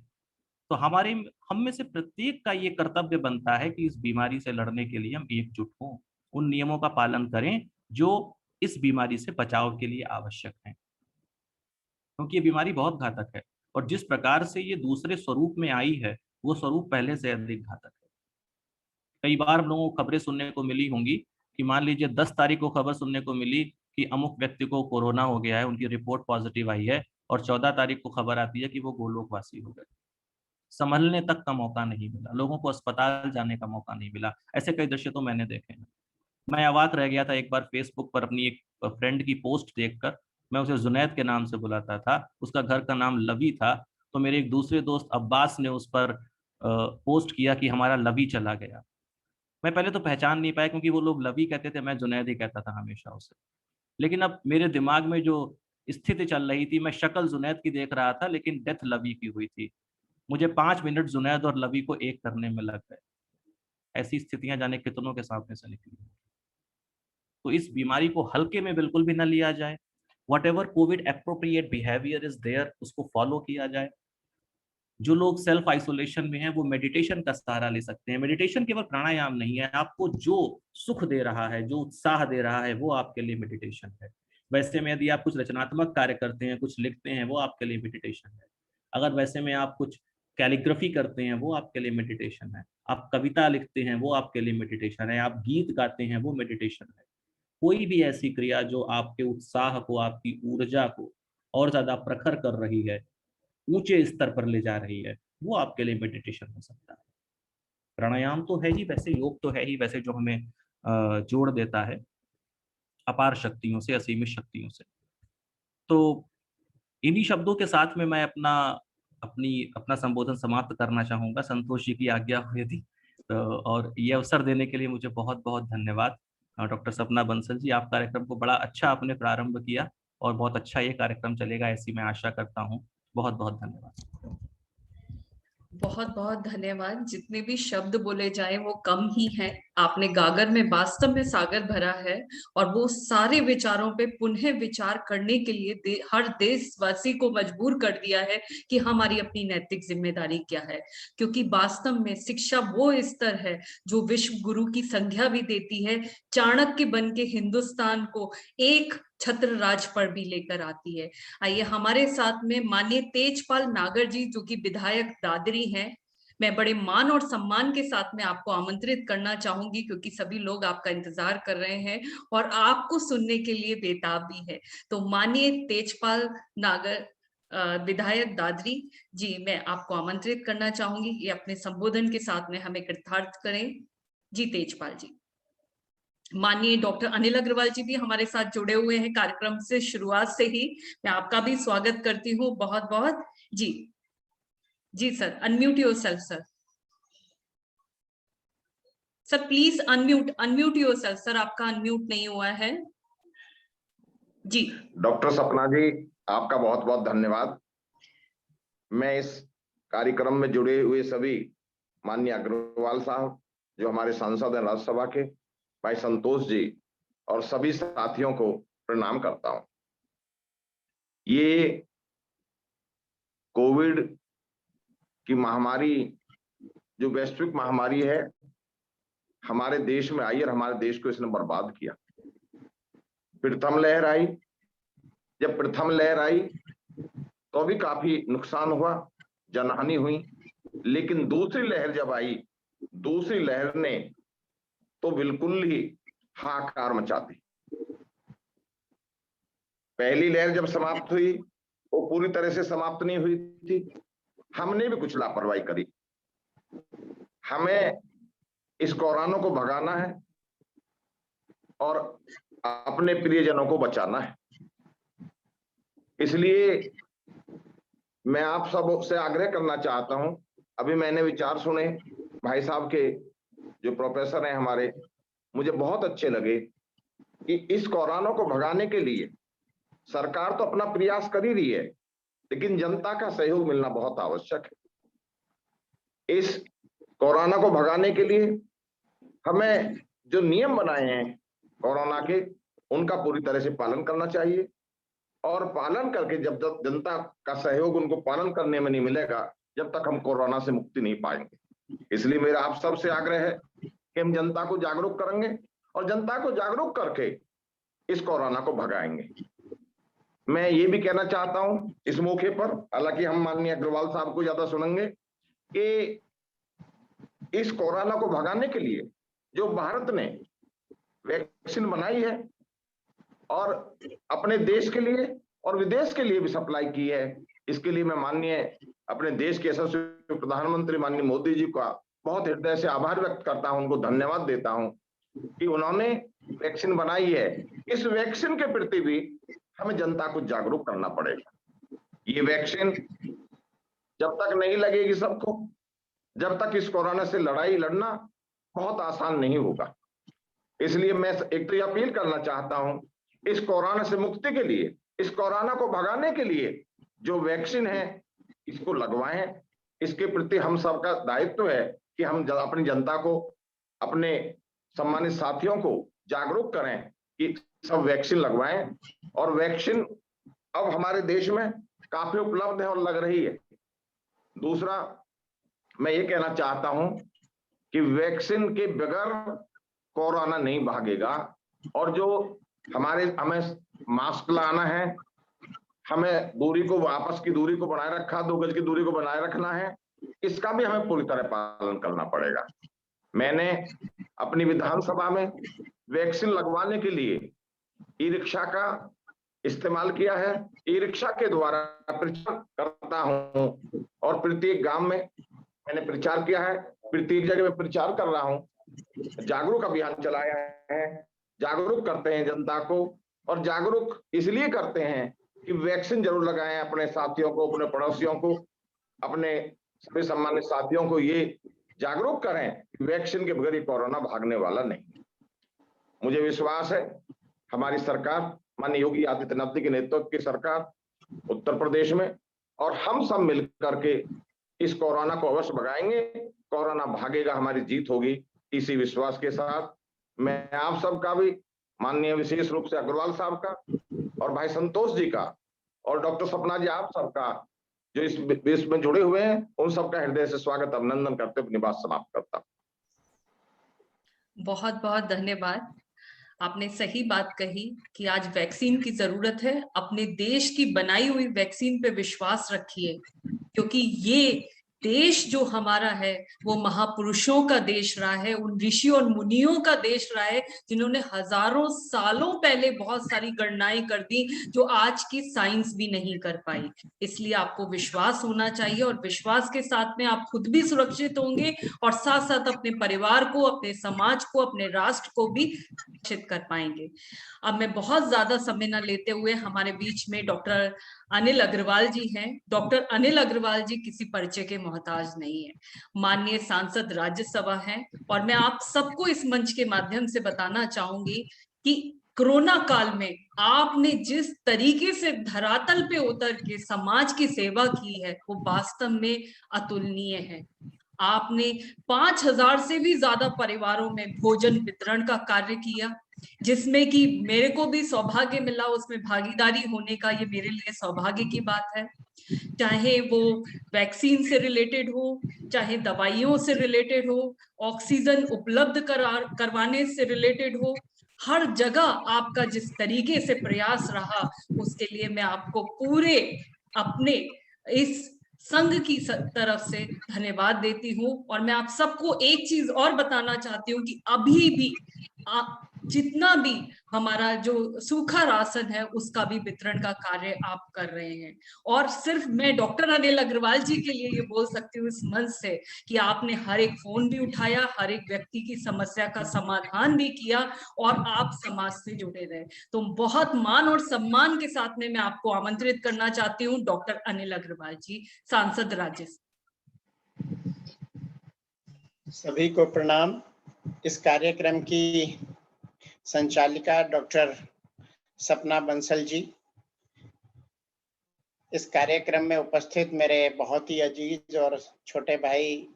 तो हम में से प्रत्येक का ये कर्तव्य बनता है कि इस बीमारी से लड़ने के लिए हम एकजुट हों। उन नियमों का पालन करें जो इस बीमारी से बचाव के लिए आवश्यक हैं। क्योंकि ये बीमारी बहुत घातक है और जिस प्रकार से ये दूसरे स्वरूप में आई है, वो स्वरूप पहले से अधिक घातक है। कई बार हम लोगों को खबरें सुनने को मिली होंगी कि मान लीजिए 10 तारीख को खबर सुनने को मिली कि अमुक व्यक्ति को कोरोना हो गया है, उनकी रिपोर्ट पॉजिटिव आई है और 14 तारीख को खबर आती है कि वो गोलोकवासी हो गए। संभलने तक का मौका नहीं मिला, लोगों को अस्पताल जाने का मौका नहीं मिला। ऐसे कई दृश्य तो मैंने देखे हैं। मैं अवाक रह गया था एक बार फेसबुक पर अपनी एक फ्रेंड की पोस्ट देखकर। मैं उसे जुनैद के नाम से बुलाता था, उसका घर का नाम लवी था, तो मेरे एक दूसरे दोस्त अब्बास ने उस पर पोस्ट किया कि हमारा लवी चला गया। मैं पहले तो पहचान नहीं पाया क्योंकि वो लोग लवी कहते थे, मैं जुनैद ही कहता था हमेशा उसे। लेकिन अब मेरे दिमाग में जो स्थिति चल रही थी, मैं शक्ल जुनैद की देख रहा था लेकिन डेथ लवी की हुई थी। मुझे 5 मिनट जुनैद और लवी को एक करने में लग गए। ऐसी स्थितियाँ जाने कितनों के सामने से निकली। तो इस बीमारी को हल्के में बिल्कुल भी ना लिया जाए। Whatever covid appropriate behaviour is there, उसको फॉलो किया जाए। जो लोग सेल्फ आइसोलेशन में हैं वो मेडिटेशन का सहारा ले सकते हैं। मेडिटेशन केवल प्राणायाम नहीं है, आपको जो सुख दे रहा है, जो उत्साह दे रहा है, वो आपके लिए मेडिटेशन है। वैसे में यदि आप कुछ रचनात्मक कार्य करते हैं, कुछ लिखते हैं, वो आपके लिए मेडिटेशन है। अगर वैसे में आप कुछ कैलीग्राफी करते हैं, वो आपके लिए मेडिटेशन है। आप कविता लिखते हैं, वो आपके लिए मेडिटेशन है। आप गीत गाते हैं, वो मेडिटेशन है। कोई भी ऐसी क्रिया जो आपके उत्साह को, आपकी ऊर्जा को और ज्यादा प्रखर कर रही है, ऊंचे स्तर पर ले जा रही है, वो आपके लिए मेडिटेशन हो सकता है। प्राणायाम तो है ही, वैसे योग तो है ही, वैसे जो हमें जोड़ देता है अपार शक्तियों से, असीमित शक्तियों से। तो इन्हीं शब्दों के साथ में मैं अपना संबोधन समाप्त करना चाहूंगा, संतोष जी की आज्ञा हो यदि। और ये अवसर देने के लिए मुझे बहुत बहुत धन्यवाद। डॉक्टर सपना बंसल जी, आप कार्यक्रम को बड़ा अच्छा आपने प्रारंभ किया और बहुत अच्छा ये कार्यक्रम चलेगा ऐसी मैं आशा करता हूँ। बहुत बहुत धन्यवाद। बहुत बहुत धन्यवाद। जितने भी शब्द बोले जाए वो कम ही हैं। आपने गागर में वास्तव में सागर भरा है और वो सारे विचारों पे पुनः विचार करने के लिए हर देशवासी को मजबूर कर दिया है कि हमारी अपनी नैतिक जिम्मेदारी क्या है। क्योंकि वास्तव में शिक्षा वो स्तर है जो विश्व गुरु की संज्ञा भी देती है, चाणक्य बन के हिंदुस्तान को एक छत्र राज पर भी लेकर आती है। आइए हमारे साथ में माननीय तेजपाल नागर जी जो कि विधायक दादरी हैं, मैं बड़े मान और सम्मान के साथ में आपको आमंत्रित करना चाहूंगी क्योंकि सभी लोग आपका इंतजार कर रहे हैं और आपको सुनने के लिए बेताब भी है। तो माननीय तेजपाल नागर विधायक दादरी जी, मैं आपको आमंत्रित करना चाहूंगी ये अपने संबोधन के साथ में हमें कृतार्थ करें। जी तेजपाल जी। माननीय डॉक्टर अनिल अग्रवाल जी भी हमारे साथ जुड़े हुए हैं कार्यक्रम से शुरुआत से ही। मैं आपका भी स्वागत करती हूँ बहुत बहुत। जी जी sir, unmute yourself sir. Sir please unmute yourself sir, आपका अनम्यूट नहीं हुआ है। जी डॉक्टर सपना जी, आपका बहुत बहुत धन्यवाद। मैं इस कार्यक्रम में जुड़े हुए सभी माननीय अग्रवाल साहब, जो हमारे सांसद हैं राज्यसभा के, भाई संतोष जी और सभी साथियों को प्रणाम करता हूं। ये कोविड की महामारी, जो वैश्विक महामारी है, हमारे देश में आई और हमारे देश को इसने बर्बाद किया। प्रथम लहर आई, जब प्रथम लहर आई तो भी काफी नुकसान हुआ, जनहानि हुई। लेकिन दूसरी लहर जब आई, दूसरी लहर ने तो बिल्कुल ही हाहाकार मचा दी। पहली लहर जब समाप्त हुई वो पूरी तरह से समाप्त नहीं हुई थी, हमने भी कुछ लापरवाही करी। हमें इस कोरोना को भगाना है और अपने प्रियजनों को बचाना है। इसलिए मैं आप सब से आग्रह करना चाहता हूं, अभी मैंने विचार सुने भाई साहब के, जो प्रोफेसर हैं हमारे, मुझे बहुत अच्छे लगे कि इस कोरोना को भगाने के लिए सरकार तो अपना प्रयास कर ही रही है, लेकिन जनता का सहयोग मिलना बहुत आवश्यक है। इस कोरोना को भगाने के लिए हमें जो नियम बनाए हैं कोरोना के, उनका पूरी तरह से पालन करना चाहिए। और पालन करके जब तक जनता का सहयोग उनको पालन करने में नहीं मिलेगा, जब तक हम कोरोना से मुक्ति नहीं पाएंगे। इसलिए मेरा आप सबसे आग्रह है कि हम जनता को जागरूक करेंगे और जनता को जागरूक करके इस कोरोना को भगाएंगे। मैं ये भी कहना चाहता हूं इस मौके पर, हालांकि हम माननीय अग्रवाल साहब को ज्यादा सुनेंगे, कि इस कोरोना को भगाने के लिए जो भारत ने वैक्सीन बनाई है और अपने देश के लिए और विदेश के लिए भी सप्लाई की है, इसके लिए मैं माननीय अपने देश के यशस्वी प्रधानमंत्री माननीय मोदी जी का बहुत हृदय से आभार व्यक्त करता हूं, उनको धन्यवाद देता हूं कि उन्होंने वैक्सीन बनाई है। इस वैक्सीन के प्रति भी हमें जनता को जागरूक करना पड़ेगा। ये वैक्सीन जब तक नहीं लगेगी सबको, जब तक इस कोरोना से लड़ाई लड़ना बहुत आसान नहीं होगा। इसलिए मैं एक तो अपील करना चाहता हूं, इस कोरोना से मुक्ति के लिए, इस कोरोना को भगाने के लिए जो वैक्सीन है इसको लगवाएं। इसके प्रति हम सबका दायित्व है कि हम अपनी जनता को, अपने सम्मानित साथियों को जागरूक करें कि सब वैक्सीन लगवाएं। और वैक्सीन अब हमारे देश में काफी उपलब्ध है और लग रही है। दूसरा, मैं ये कहना चाहता हूं कि वैक्सीन के बगैर कोरोना नहीं भागेगा। और जो हमें मास्क लाना है, हमें दूरी को, आपस की दूरी को बनाए रखा, 2 गज की दूरी को बनाए रखना है, इसका भी हमें पूरी तरह पालन करना पड़ेगा। मैंने अपनी विधानसभा में वैक्सीन लगवाने के लिए ई रिक्शा का इस्तेमाल किया है। ई रिक्शा के द्वारा प्रचार करता हूं और प्रत्येक गांव में मैंने प्रचार किया है, प्रत्येक जगह में प्रचार कर रहा हूं, जागरूक अभियान चलाया है, जागरूक करते हैं जनता को। और जागरूक इसलिए करते हैं कि वैक्सीन जरूर लगाएं, अपने साथियों को, अपने पड़ोसियों को, अपने सभी सम्मानित साथियों को ये जागरूक करें कि वैक्सीन के बगैर कोरोना भागने वाला नहीं। मुझे विश्वास है हमारी सरकार, माननीय योगी आदित्यनाथ जी के नेतृत्व की सरकार उत्तर प्रदेश में, और हम सब मिलकर के इस कोरोना को अवश्य भगाएंगे। कोरोना भागेगा, हमारी जीत होगी। इसी विश्वास के साथ मैं आप सबका भी, माननीय विशेष रूप से अग्रवाल साहब का और भाई संतोष जी का और डॉक्टर सपना जी, आप सबका जो इस देश में जुड़े हुए हैं, उन सबका हृदय से स्वागत, अभिनंदन करते अपनी बात समाप्त करता हूं। बहुत बहुत धन्यवाद। आपने सही बात कही कि आज वैक्सीन की जरूरत है। अपने देश की बनाई हुई वैक्सीन पे विश्वास रखिए, क्योंकि ये देश जो हमारा है वो महापुरुषों का देश रहा है, उन ऋषि और मुनियों का देश रहा है, जिन्होंने हजारों सालों पहले बहुत सारी गणनाएं कर दी जो आज की साइंस भी नहीं कर पाई। इसलिए आपको विश्वास होना चाहिए और विश्वास के साथ में आप खुद भी सुरक्षित होंगे और साथ साथ अपने परिवार को, अपने समाज को, अपने राष्ट्र को भी सुरक्षित कर पाएंगे। अब मैं बहुत ज्यादा समय न लेते हुए, हमारे बीच में डॉक्टर अनिल अग्रवाल जी हैं। डॉक्टर अनिल अग्रवाल जी किसी परिचय के मोहताज नहीं है, माननीय सांसद राज्यसभा हैं। और मैं आप सबको इस मंच के माध्यम से बताना चाहूंगी कि कोरोना काल में आपने जिस तरीके से धरातल पे उतर के समाज की सेवा की है वो वास्तव में अतुलनीय है। आपने 5,000 से भी ज्यादा परिवारों में भोजन वितरण का कार्य किया, जिसमें कि मेरे को भी सौभाग्य मिला उसमें भागीदारी होने का। ये मेरे लिए सौभाग्य की बात है। चाहे वो वैक्सीन से रिलेटेड हो, चाहे दवाइयों से रिलेटेड हो, ऑक्सीजन उपलब्ध करवाने से रिलेटेड हो, हर जगह आपका जिस तरीके से प्रयास रहा उसके लिए मैं आपको पूरे अपने इस संघ की तरफ से धन्यवाद देती हूँ। और मैं आप सबको एक चीज और बताना चाहती हूँ कि अभी भी जितना भी हमारा जो सूखा राशन है उसका भी वितरण का कार्य आप कर रहे हैं। और सिर्फ मैं डॉक्टर अनिल अग्रवाल जी के लिए ये बोल सकती हूँ इस मंच से कि आपने हर एक फोन भी उठाया, हर एक व्यक्ति की समस्या का समाधान भी किया और आप समाज से जुड़े रहे। तो बहुत मान और सम्मान के साथ में मैं आपको आमंत्रित करना चाहती हूँ डॉक्टर अनिल अग्रवाल जी, सांसद राज्यसभा। सभी को प्रणाम। इस कार्यक्रम की संचालिका डॉक्टर सपना बंसल जी, इस कार्यक्रम में उपस्थित मेरे बहुत ही अजीज और छोटे भाई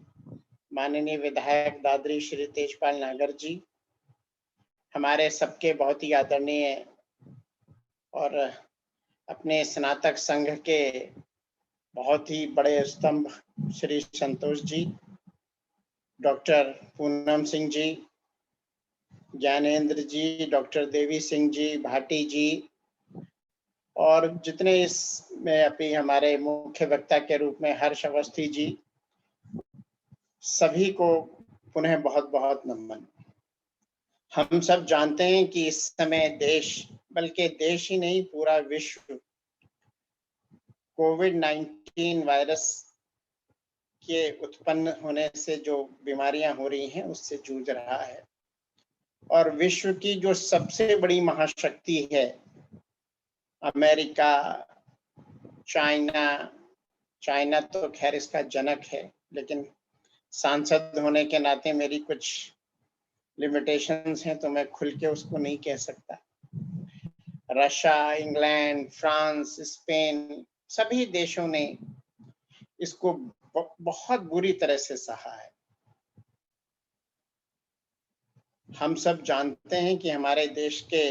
माननीय विधायक दादरी श्री तेजपाल नागर जी, हमारे सबके बहुत ही आदरणीय और अपने स्नातक संघ के बहुत ही बड़े स्तंभ श्री संतोष जी, डॉक्टर पूनम सिंह जी, ज्ञानेंद्र जी, डॉक्टर देवी सिंह जी, भाटी जी, और जितने इसमें अभी हमारे मुख्य वक्ता के रूप में हर्ष अवस्थी जी, सभी को पुनः बहुत बहुत नमन। हम सब जानते हैं कि इस समय देश, बल्कि देश ही नहीं पूरा विश्व कोविड-19 वायरस के उत्पन्न होने से जो बीमारियां हो रही हैं उससे जूझ रहा है। और विश्व की जो सबसे बड़ी महाशक्ति है, अमेरिका, चाइना तो खैर इसका जनक है, लेकिन सांसद होने के नाते मेरी कुछ लिमिटेशंस हैं तो मैं खुल के उसको नहीं कह सकता। रशिया, इंग्लैंड, फ्रांस, स्पेन, सभी देशों ने इसको बहुत बुरी तरह से सहा है। हम सब जानते हैं कि हमारे देश के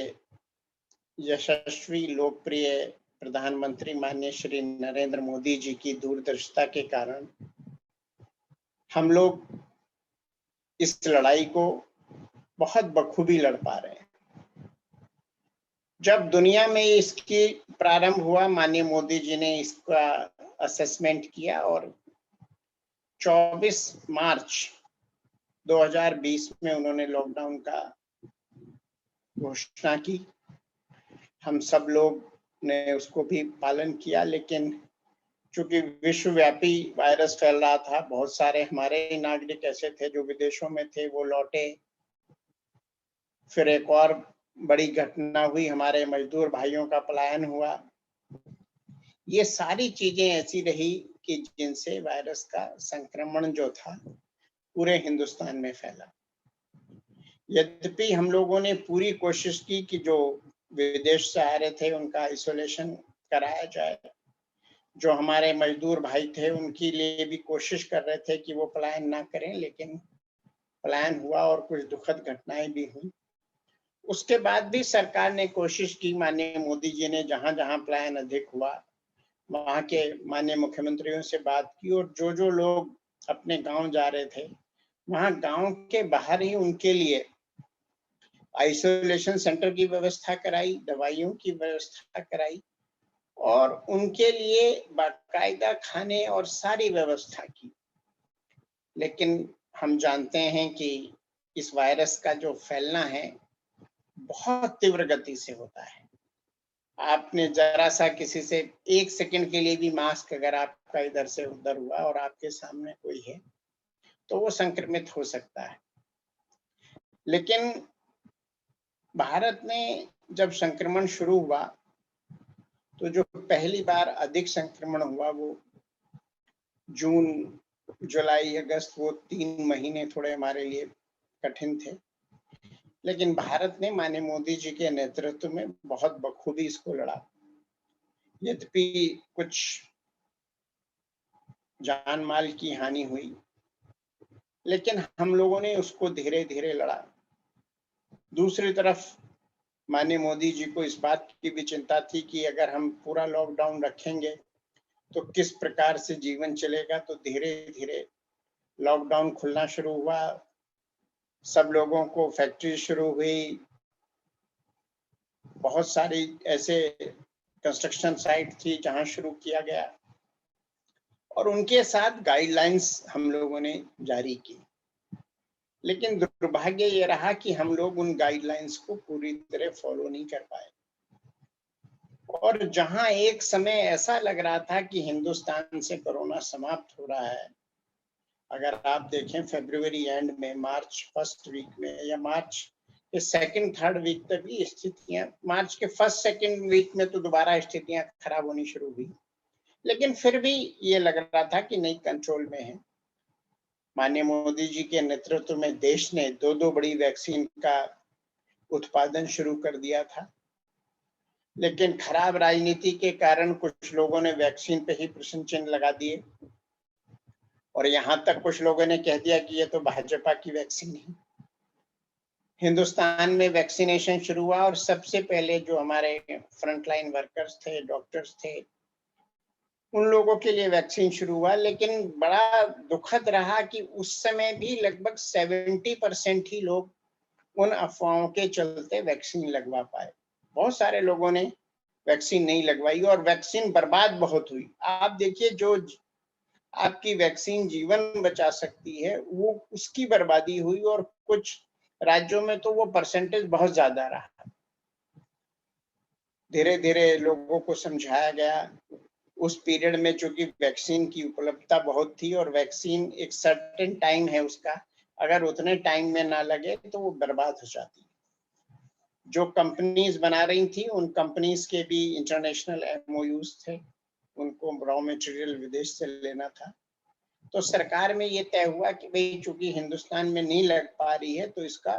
यशस्वी लोकप्रिय प्रधानमंत्री माननीय श्री नरेंद्र मोदी जी की दूरदर्शिता के कारण हम लोग इस लड़ाई को बहुत बखूबी लड़ पा रहे हैं। जब दुनिया में इसकी प्रारंभ हुआ, माननीय मोदी जी ने इसका असेसमेंट किया और 24 मार्च 2020 में उन्होंने लॉकडाउन का घोषणा की। हम सब लोग ने उसको भी पालन किया, लेकिन चूंकि विश्वव्यापी वायरस फैल रहा था, बहुत सारे हमारे नागरिक ऐसे थे जो विदेशों में थे, वो लौटे। फिर एक और बड़ी घटना हुई, हमारे मजदूर भाइयों का पलायन हुआ। ये सारी चीजें ऐसी रही कि जिनसे वायरस का संक्रमण जो था पूरे हिंदुस्तान में फैला। यद्यपि हम लोगों ने पूरी कोशिश की कि जो विदेश से आ रहे थे उनका आइसोलेशन कराया जाए, जो हमारे मजदूर भाई थे उनके लिए भी कोशिश कर रहे थे कि वो पलायन ना करें, लेकिन पलायन हुआ और कुछ दुखद घटनाएं भी हुई। उसके बाद भी सरकार ने कोशिश की, माननीय मोदी जी ने जहां जहां पलायन अधिक हुआ वहां के माननीय मुख्यमंत्रियों से बात की, और जो जो लोग अपने गांव जा रहे थे वहां गांव के बाहर ही उनके लिए आइसोलेशन सेंटर की व्यवस्था कराई, दवाइयों की व्यवस्था कराई और उनके लिए बाकायदा खाने और सारी व्यवस्था की। लेकिन हम जानते हैं कि इस वायरस का जो फैलना है बहुत तीव्र गति से होता है। आपने जरा सा किसी से 1 सेकंड के लिए भी मास्क अगर आपका इधर से उधर हुआ और आपके सामने कोई है तो वो संक्रमित हो सकता है। लेकिन भारत में जब संक्रमण शुरू हुआ तो जो पहली बार अधिक संक्रमण हुआ वो जून, जुलाई, अगस्त, वो 3 महीने थोड़े हमारे लिए कठिन थे। लेकिन भारत ने माननीय मोदी जी के नेतृत्व में बहुत बखूबी इसको लड़ा। यद्यपि कुछ जान माल की हानि हुई, लेकिन हम लोगों ने उसको धीरे धीरे लड़ा। दूसरी तरफ माननीय मोदी जी को इस बात की भी चिंता थी कि अगर हम पूरा लॉकडाउन रखेंगे तो किस प्रकार से जीवन चलेगा। तो धीरे धीरे लॉकडाउन खुलना शुरू हुआ, सब लोगों को फैक्ट्री शुरू हुई, बहुत सारी ऐसे कंस्ट्रक्शन साइट थी जहां शुरू किया गया, और उनके साथ गाइडलाइंस हम लोगों ने जारी की। लेकिन दुर्भाग्य ये रहा कि हम लोग उन गाइडलाइंस को पूरी तरह फॉलो नहीं कर पाए, और जहां एक समय ऐसा लग रहा था कि हिंदुस्तान से कोरोना समाप्त हो रहा है, अगर आप देखें फरवरी एंड में, मार्च फर्स्ट वीक में या मार्च के सेकंड थर्ड वीक तक भी स्थितियां, मार्च के फर्स्ट सेकंड वीक में तो दोबारा स्थितियां खराब होनी शुरू हुई, लेकिन फिर भी ये लग रहा था कि नहीं, कंट्रोल में है। माननीय मोदी जी के नेतृत्व में देश ने दो बड़ी वैक्सीन का उत्पादन शुरू कर दिया था, लेकिन खराब राजनीति के कारण कुछ लोगों ने वैक्सीन पे ही प्रश्न चिन्ह लगा दिए, और यहां तक कुछ लोगों ने कह दिया कि ये तो भाजपा की वैक्सीन है। हिंदुस्तान में वैक्सीनेशन शुरू हुआ, और सबसे पहले जो हमारे फ्रंटलाइन वर्कर्स थे, डॉक्टर्स थे, उन लोगों के लिए वैक्सीन शुरू हुआ। लेकिन बड़ा दुखद रहा कि उस समय भी लगभग 70% ही लोग उन अफवाहों के चलते वैक्सीन लगवा पाए। बहुत सारे लोगों ने वैक्सीन नहीं लगवाई और वैक्सीन बर्बाद बहुत हुई। आप देखिए, जो आपकी वैक्सीन जीवन बचा सकती है वो उसकी बर्बादी हुई, और कुछ राज्यों में तो वो परसेंटेज बहुत ज्यादा रहा। धीरे धीरे लोगों को समझाया गया। उस पीरियड में चूंकि वैक्सीन की उपलब्धता बहुत थी, और वैक्सीन एक सर्टेन टाइम है उसका, अगर उतने टाइम में ना लगे तो वो बर्बाद हो जाती। जो कंपनीज बना रही थी उन कंपनीज के भी इंटरनेशनल एमओयूज थे, उनको रॉ मटेरियल विदेश से लेना था। तो सरकार में ये तय हुआ कि भाई चूंकि हिंदुस्तान में नहीं लग पा रही है, तो इसका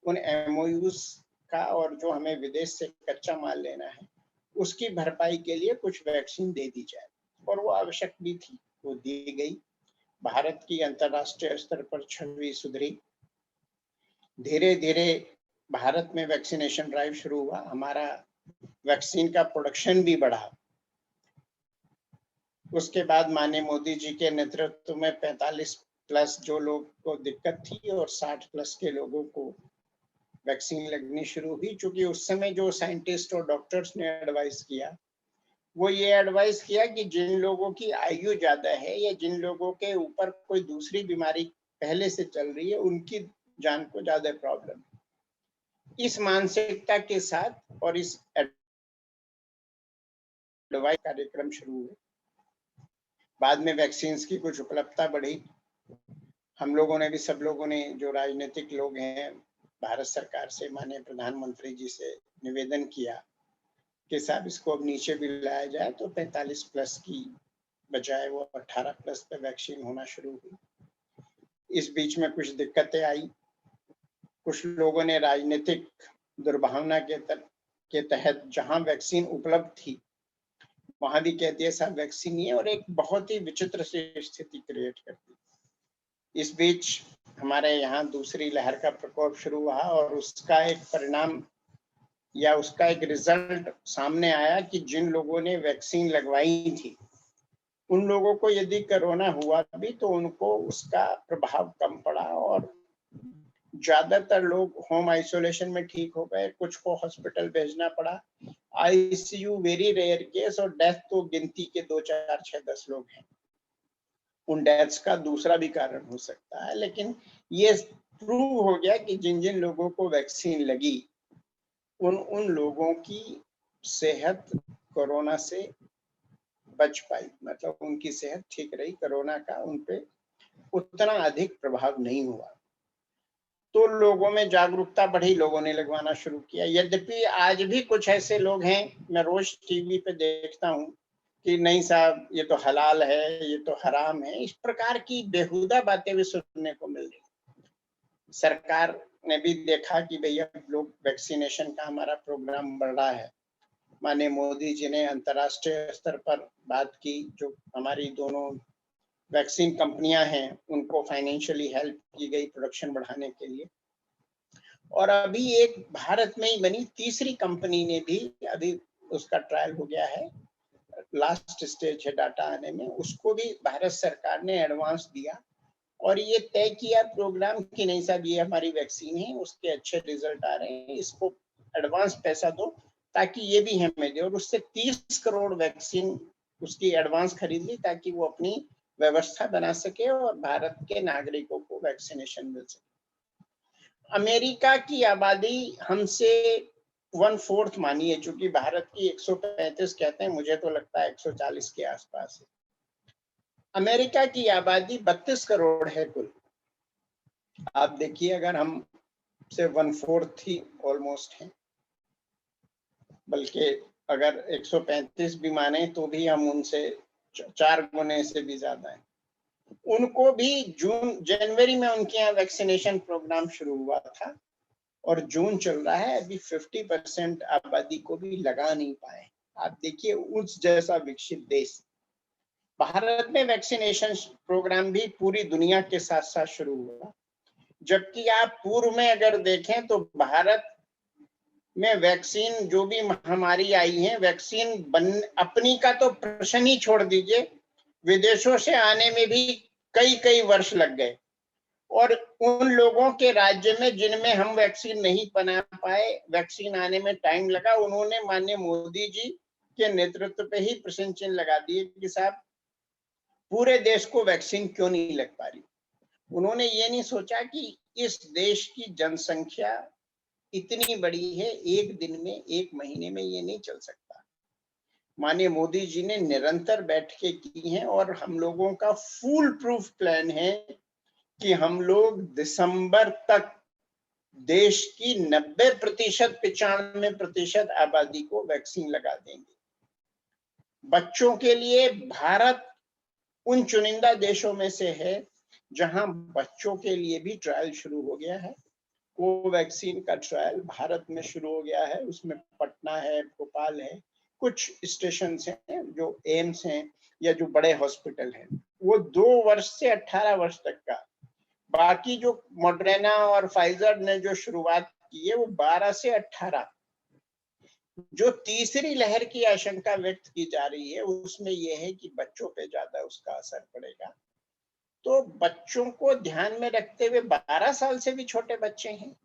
उन एमओयूज का, और जो हमें विदेश से कच्चा माल लेना है, उसकी भरपाई के लिए कुछ वैक्सीन दे दी जाए, और वो आवश्यक भी थी, वो दी गई। भारत की अंतर्राष्ट्रीय स्तर पर छवि सुधरी। धीरे धीरे भारत में वैक्सीनेशन ड्राइव शुरू हुआ, हमारा वैक्सीन का प्रोडक्शन भी बढ़ा। उसके बाद माननीय मोदी जी के नेतृत्व में 45 प्लस जो लोग को दिक्कत थी और 60 प्लस के लोगों को वैक्सीन लगनी शुरू हुई। चूंकि उस समय जो साइंटिस्ट और डॉक्टर्स ने एडवाइस किया, वो ये एडवाइस किया कि जिन लोगों की आयु ज्यादा है या जिन लोगों के ऊपर कोई दूसरी बीमारी पहले से चल रही है, उनकी जान को ज्यादा प्रॉब्लम। इस मानसिकता के साथ और इस एडवाइस कार्यक्रम शुरू हुए। बाद में वैक्सीन की कुछ उपलब्धता बढ़ी। हम लोगों ने भी, सब लोगों ने, जो राजनीतिक लोग हैं, भारत सरकार से, माननीय प्रधानमंत्री जी से निवेदन किया कि साहब इसको अब नीचे भी लाया जाए, तो 45 प्लस की बजाय वो 18 प्लस पे वैक्सीन होना शुरू हुई। इस बीच में कुछ दिक्कतें आई। कुछ लोगों ने राजनीतिक दुर्भावना के तहत जहां वैक्सीन उपलब्ध थी वहां भी कह दिया साहब वैक्सीन नहीं है, और एक बहुत ही विचित्र सी स्थिति क्रिएट कर दी। इस बीच हमारे यहाँ दूसरी लहर का प्रकोप शुरू हुआ, और उसका एक परिणाम या उसका एक रिजल्ट सामने आया कि जिन लोगों ने वैक्सीन लगवाई थी उन लोगों को यदि कोरोना हुआ भी तो उनको उसका प्रभाव कम पड़ा, और ज्यादातर लोग होम आइसोलेशन में ठीक हो गए, कुछ को हॉस्पिटल भेजना पड़ा। आईसीयू वेरी रेयर केस, और डेथ तो गिनती के 2, 4, 6, 10 लोग हैं। उन डेथ्स का दूसरा भी कारण हो सकता है, लेकिन ये प्रूव हो गया कि जिन जिन लोगों को वैक्सीन लगी उन लोगों की सेहत कोरोना से बच पाई, मतलब उनकी सेहत ठीक रही, कोरोना का उन पे उतना अधिक प्रभाव नहीं हुआ। तो लोगों में जागरूकता बढ़ी, लोगों ने लगवाना शुरू किया। यद्यपि आज भी कुछ ऐसे लोग हैं, मैं रोज टीवी पे देखता हूँ कि नहीं साहब ये तो हलाल है, ये तो हराम है, इस प्रकार की बेहुदा बातें भी सुनने को मिल रही। सरकार ने भी देखा कि भैया लोग वैक्सीनेशन का हमारा प्रोग्राम बढ़ रहा है। माननीय मोदी जी ने अंतर्राष्ट्रीय स्तर पर बात की, जो हमारी दोनों वैक्सीन कंपनियां हैं उनको फाइनेंशियली हेल्प की गई प्रोडक्शन बढ़ाने के लिए। और अभी एक भारत में ही बनी तीसरी कंपनी ने भी अभी उसका ट्रायल हो गया है, लास्ट स्टेज है डाटा आने में, उसको भी भारत सरकार ने एडवांस दिया और ये तय किया प्रोग्राम कि नहीं साहब ये हमारी वैक्सीन है, उसके अच्छे रिजल्ट आ रहे हैं, इसको एडवांस पैसा दो ताकि ये भी हमें दे। और उससे 30 करोड़ वैक्सीन उसकी एडवांस खरीद ली ताकि वो अपनी व्यवस्था बना सके और भारत के नागरिकों को वैक्सीनेशन मिल सके। अमेरिका की आबादी हमसे 1/4 मानिए, चूंकि भारत की 135 कहते हैं, मुझे तो लगता है 140 के आसपास है। अमेरिका की आबादी 32 करोड़ है कुल। आप देखिए अगर हम से 1/4 ही ऑलमोस्ट है, बल्कि अगर 135 भी माने तो भी हम उनसे 4 गुने से भी ज्यादा है। उनको भी जनवरी में उनके यहाँ वैक्सीनेशन प्रोग्राम शुरू हुआ था और जून चल रहा है, अभी 50% आबादी को भी लगा नहीं पाए। आप देखिए उस जैसा विकसित देश। भारत में वैक्सीनेशन प्रोग्राम भी पूरी दुनिया के साथ साथ शुरू हुआ, जबकि आप पूर्व में अगर देखें तो भारत में वैक्सीन जो भी महामारी आई है, वैक्सीन अपनी का तो प्रश्न ही छोड़ दीजिए, विदेशों से आने में भी कई वर्ष लग गए। और उन लोगों के राज्य में जिनमें हम वैक्सीन नहीं बना पाए, वैक्सीन आने में टाइम लगा, उन्होंने माननीय मोदी जी के नेतृत्व पे ही प्रश्न चिन्ह लगा दिए कि साहब पूरे देश को वैक्सीन क्यों नहीं लग पा रही। उन्होंने ये नहीं सोचा कि इस देश की जनसंख्या इतनी बड़ी है, एक दिन में एक महीने में ये नहीं चल सकता। माननीय मोदी जी ने निरंतर बैठकें की हैं और हम लोगों का फुल प्रूफ प्लान है कि हम लोग दिसंबर तक देश की 90% 95% आबादी को वैक्सीन लगा देंगे। बच्चों के लिए भारत उन चुनिंदा देशों में से है जहां बच्चों के लिए भी ट्रायल शुरू हो गया है। कोवैक्सीन का ट्रायल भारत में शुरू हो गया है, उसमें पटना है, भोपाल है, कुछ स्टेशन हैं जो एम्स हैं या जो बड़े हॉस्पिटल हैं, वो 2 वर्ष से 18 वर्ष तक का। बाकी जो मॉडर्ना और फाइजर ने जो शुरुआत की है वो 12 से 18। जो तीसरी लहर की आशंका व्यक्त की जा रही है उसमें यह है कि बच्चों पे ज्यादा उसका असर पड़ेगा। तो बच्चों को ध्यान में रखते हुए 12 साल से भी छोटे बच्चे हैं,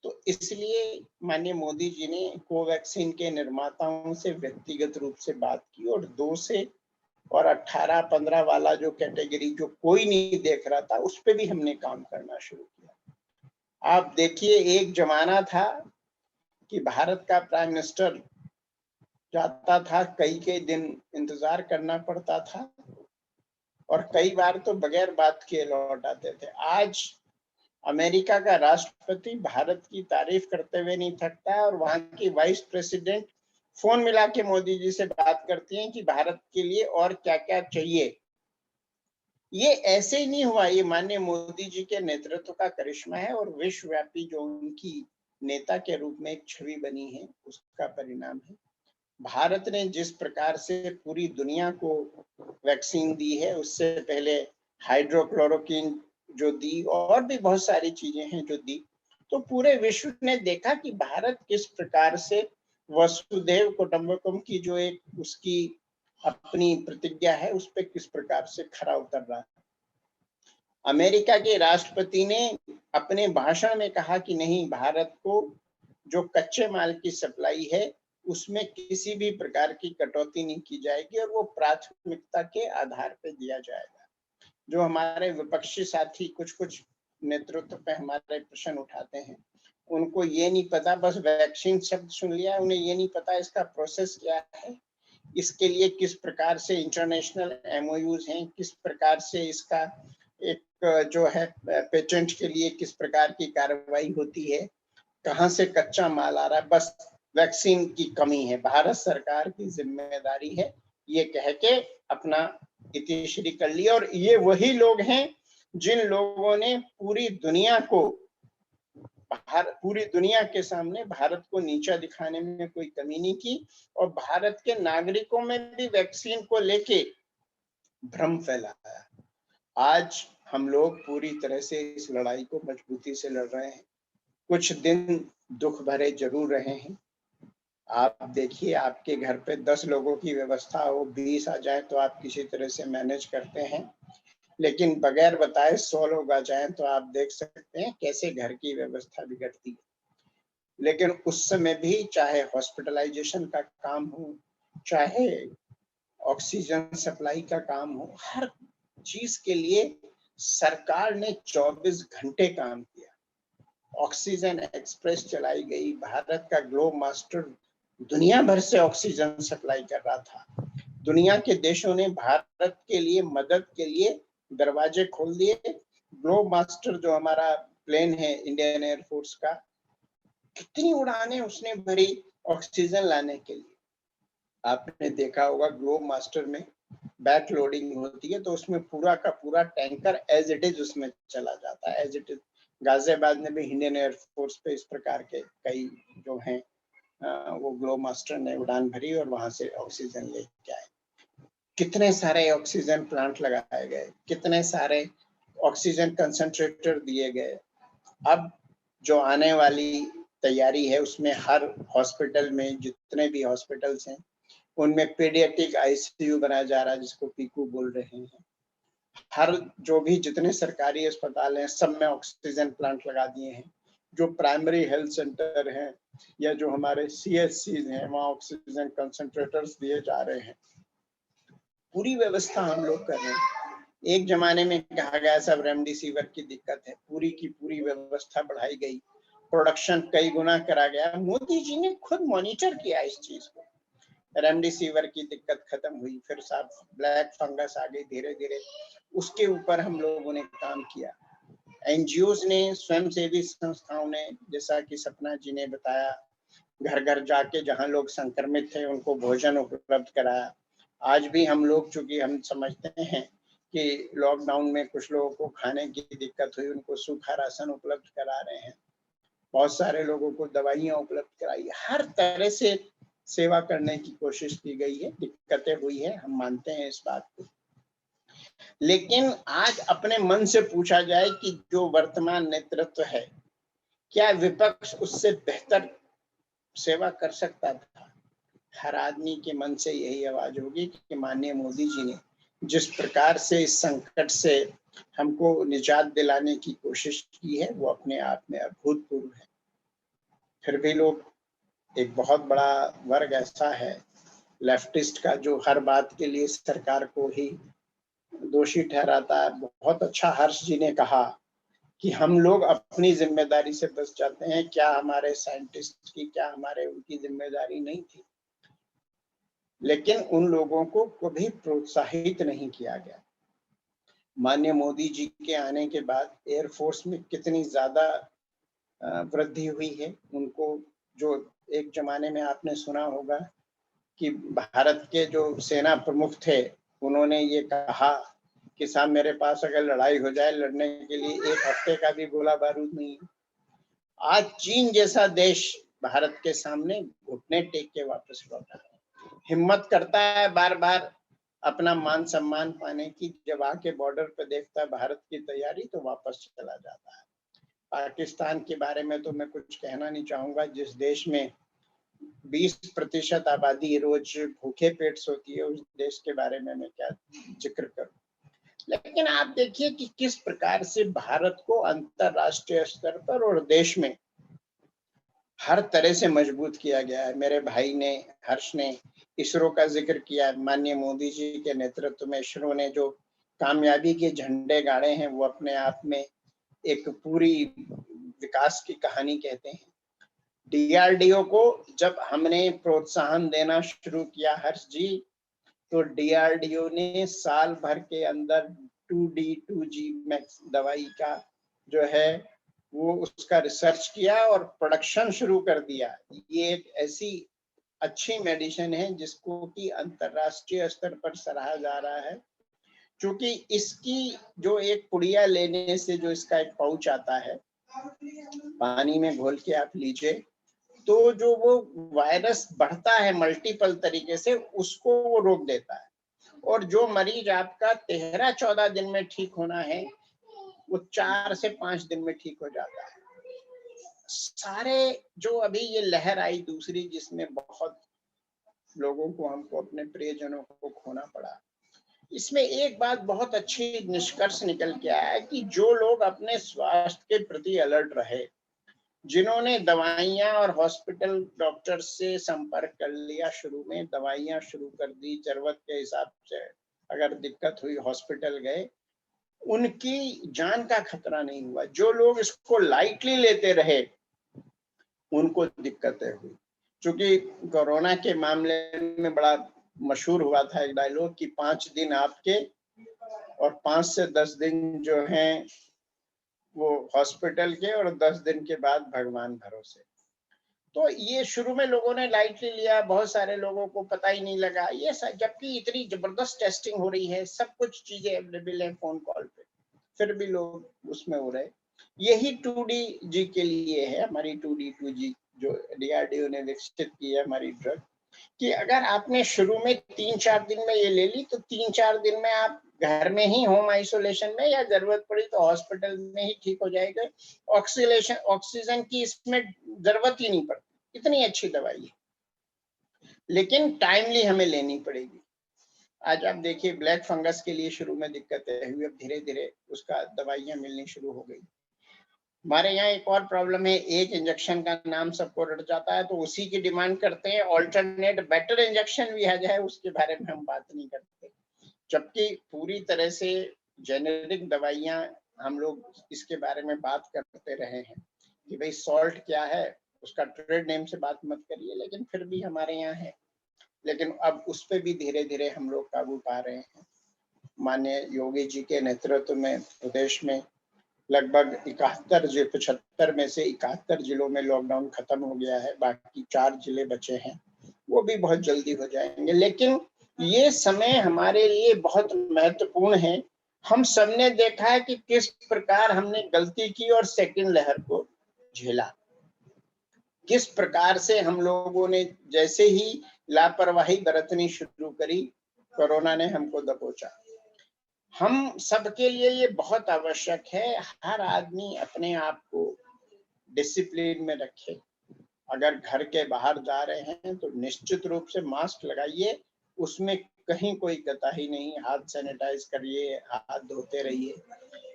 तो इसलिए माननीय मोदी जी ने कोवैक्सीन के निर्माताओं से व्यक्तिगत रूप से बात की और 2 से और 18-15 वाला जो कैटेगरी जो कोई नहीं देख रहा था, उस पर भी हमने काम करना शुरू किया। आप देखिए एक जमाना था कि भारत का प्राइम मिनिस्टर जाता था, कई दिन इंतजार करना पड़ता था और कई बार तो बगैर बात किए लौट आते थे। आज अमेरिका का राष्ट्रपति भारत की तारीफ करते हुए नहीं थकता और वहां की वाइस प्रेसिडेंट फोन मिला के मोदी जी से बात करती हैं कि भारत के लिए और क्या क्या चाहिए। ये ऐसे ही नहीं हुआ, ये माननीय मोदी जी के नेतृत्व का करिश्मा है और विश्वव्यापी जो उनकी नेता के रूप में एक छवि बनी है उसका परिणाम है। भारत ने जिस प्रकार से पूरी दुनिया को वैक्सीन दी है, उससे पहले हाइड्रोक्लोरोक्विन जो दी और भी बहुत सारी चीजें हैं जो दी, तो पूरे विश्व ने देखा कि भारत किस प्रकार से वसुधैव कुटुंबकम की जो एक उसकी अपनी प्रतिज्ञा है उस पर किस प्रकार से खरा उतर रहा है। अमेरिका के राष्ट्रपति ने अपने भाषण में कहा कि नहीं, भारत को जो कच्चे माल की सप्लाई है उसमें किसी भी प्रकार की कटौती नहीं की जाएगी और वो प्राथमिकता के आधार पर दिया जाएगा। जो हमारे विपक्षी साथी कुछ नेतृत्व पे हमारे प्रश्न उठाते हैं, उनको ये नहीं पता, बस वैक्सीन शब्द सुन लिया, उन्हें ये नहीं पता इसका प्रोसेस क्या है, इसके लिए किस प्रकार से इंटरनेशनल MOUs हैं, किस प्रकार से इसका एक जो है पेटेंट के लिए किस प्रकार की कार्रवाई होती है, कहाँ से कच्चा माल आ रहा है। बस वैक्सीन की कमी है, भारत सरकार की जिम्मेदारी है, ये कह के अपना इतिश्री कर लिया। और ये वही लोग हैं जिन लोगों ने पूरी दुनिया को पूरी दुनिया के सामने भारत को नीचा दिखाने में कोई कमी नहीं की, और भारत के नागरिकों में भी वैक्सीन को लेके भ्रम फैलाया। आज हम लोग पूरी तरह से इस लड़ाई को मजबूती से लड़ रहे हैं। कुछ दिन दुख भरे जरूर रहे हैं। आप देखिए, आपके घर पे 10 लोगों की व्यवस्था हो, 20 आ जाए तो आप किसी तरह से मैनेज करते हैं, लेकिन बगैर बताए 100 लोग आ जाएं तो आप देख सकते हैं कैसे घर की व्यवस्था बिगड़ती है। लेकिन उस समय भी चाहे हॉस्पिटलाइजेशन का काम हो, चाहे ऑक्सीजन सप्लाई का काम हो, हर चीज के लिए सरकार ने 24 घंटे काम किया। ऑक्सीजन एक्सप्रेस चलाई गई। भारत का ग्लोब मास्टर दुनिया भर से ऑक्सीजन सप्लाई कर रहा था। दुनिया के देशों ने भारत के लिए मदद के लिए दरवाजे खोल दिए। ग्लोब मास्टर जो हमारा प्लेन है इंडियन एयरफोर्स का, कितनी उड़ानें उसने भरी ऑक्सीजन लाने के लिए। आपने देखा होगा ग्लोब मास्टर में बैक लोडिंग होती है तो उसमें पूरा का पूरा टैंकर एज इट इज उसमें चला जाता है, एज इट इज। गाजियाबाद में भी इंडियन एयरफोर्स पे इस प्रकार के कई जो हैं वो ग्लोब मास्टर ने उड़ान भरी और वहां से ऑक्सीजन लेके आए। कितने सारे ऑक्सीजन प्लांट लगाए गए, कितने सारे ऑक्सीजन कंसंट्रेटर दिए गए। अब जो आने वाली तैयारी है उसमें हर हॉस्पिटल में, जितने भी हॉस्पिटल्स हैं उनमें पीडियाट्रिक आईसीयू बनाया जा रहा है, जिसको पीकू बोल रहे हैं। हर जो भी जितने सरकारी अस्पताल हैं सब में ऑक्सीजन प्लांट लगा दिए हैं। जो प्राइमरी हेल्थ सेंटर हैं या जो हमारे सीएचसी हैं वहाँ ऑक्सीजन कंसंट्रेटर्स दिए जा रहे हैं। पूरी व्यवस्था हम लोग कर रहे हैं। एक जमाने में कहा गया सब रेमडेसिविर की दिक्कत है, पूरी की पूरी व्यवस्था बढ़ाई गई, प्रोडक्शन कई गुना करा गया। मोदी जी ने खुद मॉनिटर किया इस चीज को। रेमडेसिविर की दिक्कत खत्म हुई, फिर साहब ब्लैक फंगस आ गई धीरे धीरे, उसके ऊपर हम लोगों ने काम किया। एनजीओज ने, स्वयंसेवी संस्थाओं ने, जैसा कि सपना जी ने बताया, घर घर जाके जहां लोग संक्रमित थे उनको भोजन उपलब्ध कराया। आज भी हम लोग, चूंकि हम समझते हैं कि लॉकडाउन में कुछ लोगों को खाने की दिक्कत हुई, उनको सूखा राशन उपलब्ध करा रहे हैं। बहुत सारे लोगों को दवाइयां उपलब्ध कराई। हर तरह से सेवा करने की कोशिश की गई है। दिक्कतें हुई है, हम मानते हैं इस बात को, लेकिन आज अपने मन से पूछा जाए कि जो वर्तमान नेतृत्व है, क्या विपक्ष उससे बेहतर सेवा कर सकता था? हर आदमी के मन से यही आवाज होगी कि माननीय मोदी जी ने जिस प्रकार से इस संकट से हमको निजात दिलाने की कोशिश की है वो अपने आप में अभूतपूर्व है। फिर भी लोग, एक बहुत बड़ा वर्ग ऐसा है लेफ्टिस्ट का जो हर बात के लिए सरकार को ही दोषी ठहराता है। बहुत अच्छा हर्ष जी ने कहा कि हम लोग अपनी जिम्मेदारी से बच जाते हैं, क्या हमारे साइंटिस्ट की, क्या हमारे उनकी जिम्मेदारी नहीं थी? लेकिन उन लोगों को कभी प्रोत्साहित नहीं किया गया। माननीय मोदी जी के आने के बाद एयरफोर्स में कितनी ज्यादा वृद्धि हुई है। उनको, जो एक जमाने में आपने सुना होगा कि भारत के जो सेना प्रमुख थे उन्होंने ये कहा कि साहब मेरे पास अगर लड़ाई हो जाए, लड़ने के लिए 1 हफ्ते का भी गोला बारूद नहीं है। आज चीन जैसा देश भारत के सामने घुटने टेक के वापस लौटा है, हिम्मत करता है बार बार अपना मान सम्मान पाने की। जब आके बॉर्डर पे देखता है भारत की तैयारी तो वापस चला जाता है। पाकिस्तान के बारे में तो मैं कुछ कहना नहीं चाहूंगा, जिस देश में 20% आबादी रोज भूखे पेट सोती है, उस देश के बारे में मैं क्या जिक्र करूं। लेकिन आप देखिए कि किस प्रकार से भारत को अंतरराष्ट्रीय स्तर पर और देश में हर तरह से मजबूत किया गया है। मेरे भाई ने, हर्ष ने इसरो का जिक्र किया। माननीय मोदी जी के नेतृत्व में इसरो ने जो कामयाबी के झंडे गाड़े हैं वो अपने आप में एक पूरी विकास की कहानी कहते हैं। डीआरडीओ को जब हमने प्रोत्साहन देना शुरू किया हर्ष जी, तो डीआरडीओ ने साल भर के अंदर 2D 2G मैक्स दवाई का जो है वो उसका रिसर्च किया और प्रोडक्शन शुरू कर दिया। ये एक ऐसी अच्छी मेडिसिन है जिसको कि अंतरराष्ट्रीय स्तर पर सराहा जा रहा है, क्योंकि इसकी जो एक पुड़िया लेने से जो इसका एक पाउच आता है पानी में घोल के आप लीजिए, तो जो वो वायरस बढ़ता है मल्टीपल तरीके से, उसको वो रोक देता है। और जो मरीज आपका 13-14 दिन में ठीक होना है, वो 4 से 5 दिन में ठीक हो जाता है। सारे जो अभी ये लहर आई दूसरी, जिसमें बहुत लोगों को, हमको अपने प्रियजनों को खोना पड़ा, इसमें एक बात बहुत अच्छी निष्कर्ष निकल के आया है कि जो लोग अपने स्वास्थ्य के प्रति अलर्ट रहे, जिन्होंने दवाइयां और हॉस्पिटल डॉक्टर से संपर्क कर लिया, शुरू में दवाइयां शुरू कर दी, जरूरत के हिसाब से अगर दिक्कत हुई हॉस्पिटल गए, उनकी जान का खतरा नहीं हुआ। जो लोग इसको लाइटली लेते रहे, उनको दिक्कतें हुई। क्योंकि कोरोना के मामले में बड़ा मशहूर हुआ था एक डायलॉग कि 5 दिन आपके और 5 से 10 दिन जो हैं वो हॉस्पिटल के, और 10 दिन के बाद भगवान भरोसे। तो ये शुरू में लोगों ने लाइटली लिया, बहुत सारे लोगों को पता ही नहीं लगा ये सब, जबकि इतनी जबरदस्त टेस्टिंग हो रही है, सब कुछ चीजें अवेलेबल है फोन कॉल पे, फिर भी लोग उसमें हो रहे। यही 2D के लिए है, हमारी 2D जो DRDO ने विकसित की है हमारी ड्रग, कि अगर आपने शुरू में 3-4 दिन में ये ले ली, तो 3-4 दिन में आप घर में ही होम आइसोलेशन में, या जरूरत पड़ी तो हॉस्पिटल में ही ठीक हो जाएगा। ऑक्सीजन की इसमें जरूरत ही नहीं पड़ती, इतनी अच्छी दवाई है, लेकिन टाइमली हमें लेनी पड़ेगी। आज आप देखिए, ब्लैक फंगस के लिए शुरू में दिक्कतें हुई, अब धीरे धीरे उसका दवाइयां मिलनी शुरू हो गई। हमारे यहाँ एक और प्रॉब्लम है, एक इंजेक्शन का नाम सबको रट जाता है, तो उसी की डिमांड करते हैं। ऑल्टरनेट बेटर इंजेक्शन भी आ जाए, उसके बारे में हम बात नहीं करते, जबकि पूरी तरह से जेनेरिक दवाइयां, हम लोग इसके बारे में बात करते रहे हैं कि भाई सॉल्ट क्या है, उसका ट्रेड नेम से बात मत करिए, लेकिन फिर भी हमारे यहाँ है। लेकिन अब उस पर भी धीरे धीरे हम लोग काबू पा रहे हैं। माननीय योगी जी के नेतृत्व में प्रदेश में लगभग 75 में से 71 जिलों में लॉकडाउन खत्म हो गया है, बाकी 4 जिले बचे हैं, वो भी बहुत जल्दी हो जाएंगे। लेकिन ये समय हमारे लिए बहुत महत्वपूर्ण है। हम सबने देखा है कि किस प्रकार हमने गलती की और सेकंड लहर को झेला, किस प्रकार से हम लोगों ने जैसे ही लापरवाही बरतनी शुरू करी, कोरोना ने हमको दबोचा। हम सबके लिए ये बहुत आवश्यक है, हर आदमी अपने आप को डिसिप्लिन में रखे। अगर घर के बाहर जा रहे हैं तो निश्चित रूप से मास्क लगाइए, उसमें कहीं कोई कोताही नहीं, हाथ सैनिटाइज करिए, हाथ धोते रहिए,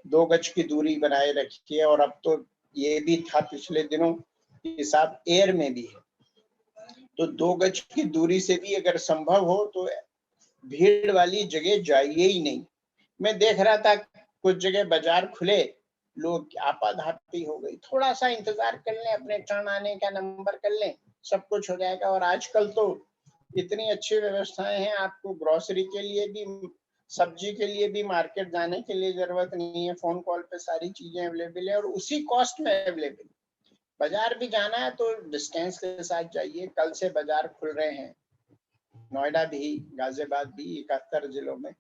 2 गज की दूरी बनाए रखिए। और अब तो ये भी था पिछले दिनों कि साहब एयर में भी है, तो 2 गज की दूरी से भी अगर संभव हो तो भीड़ वाली जगह जाइए ही नहीं। मैं देख रहा था कुछ जगह बाजार खुले, लोग आपाधापी हो गई, थोड़ा सा इंतजार कर लें, अपने टर्न आने का नंबर कर लें, सब कुछ हो जाएगा। और आजकल तो इतनी अच्छी व्यवस्थाएं हैं, आपको ग्रोसरी के लिए भी, सब्जी के लिए भी मार्केट जाने के लिए जरूरत नहीं है, फोन कॉल पे सारी चीजें अवेलेबल है और उसी कॉस्ट में अवेलेबल। बाजार भी जाना है तो डिस्टेंस के साथ जाइए। कल से बाजार खुल रहे हैं, नोएडा भी, गाजियाबाद भी, 71 जिलों में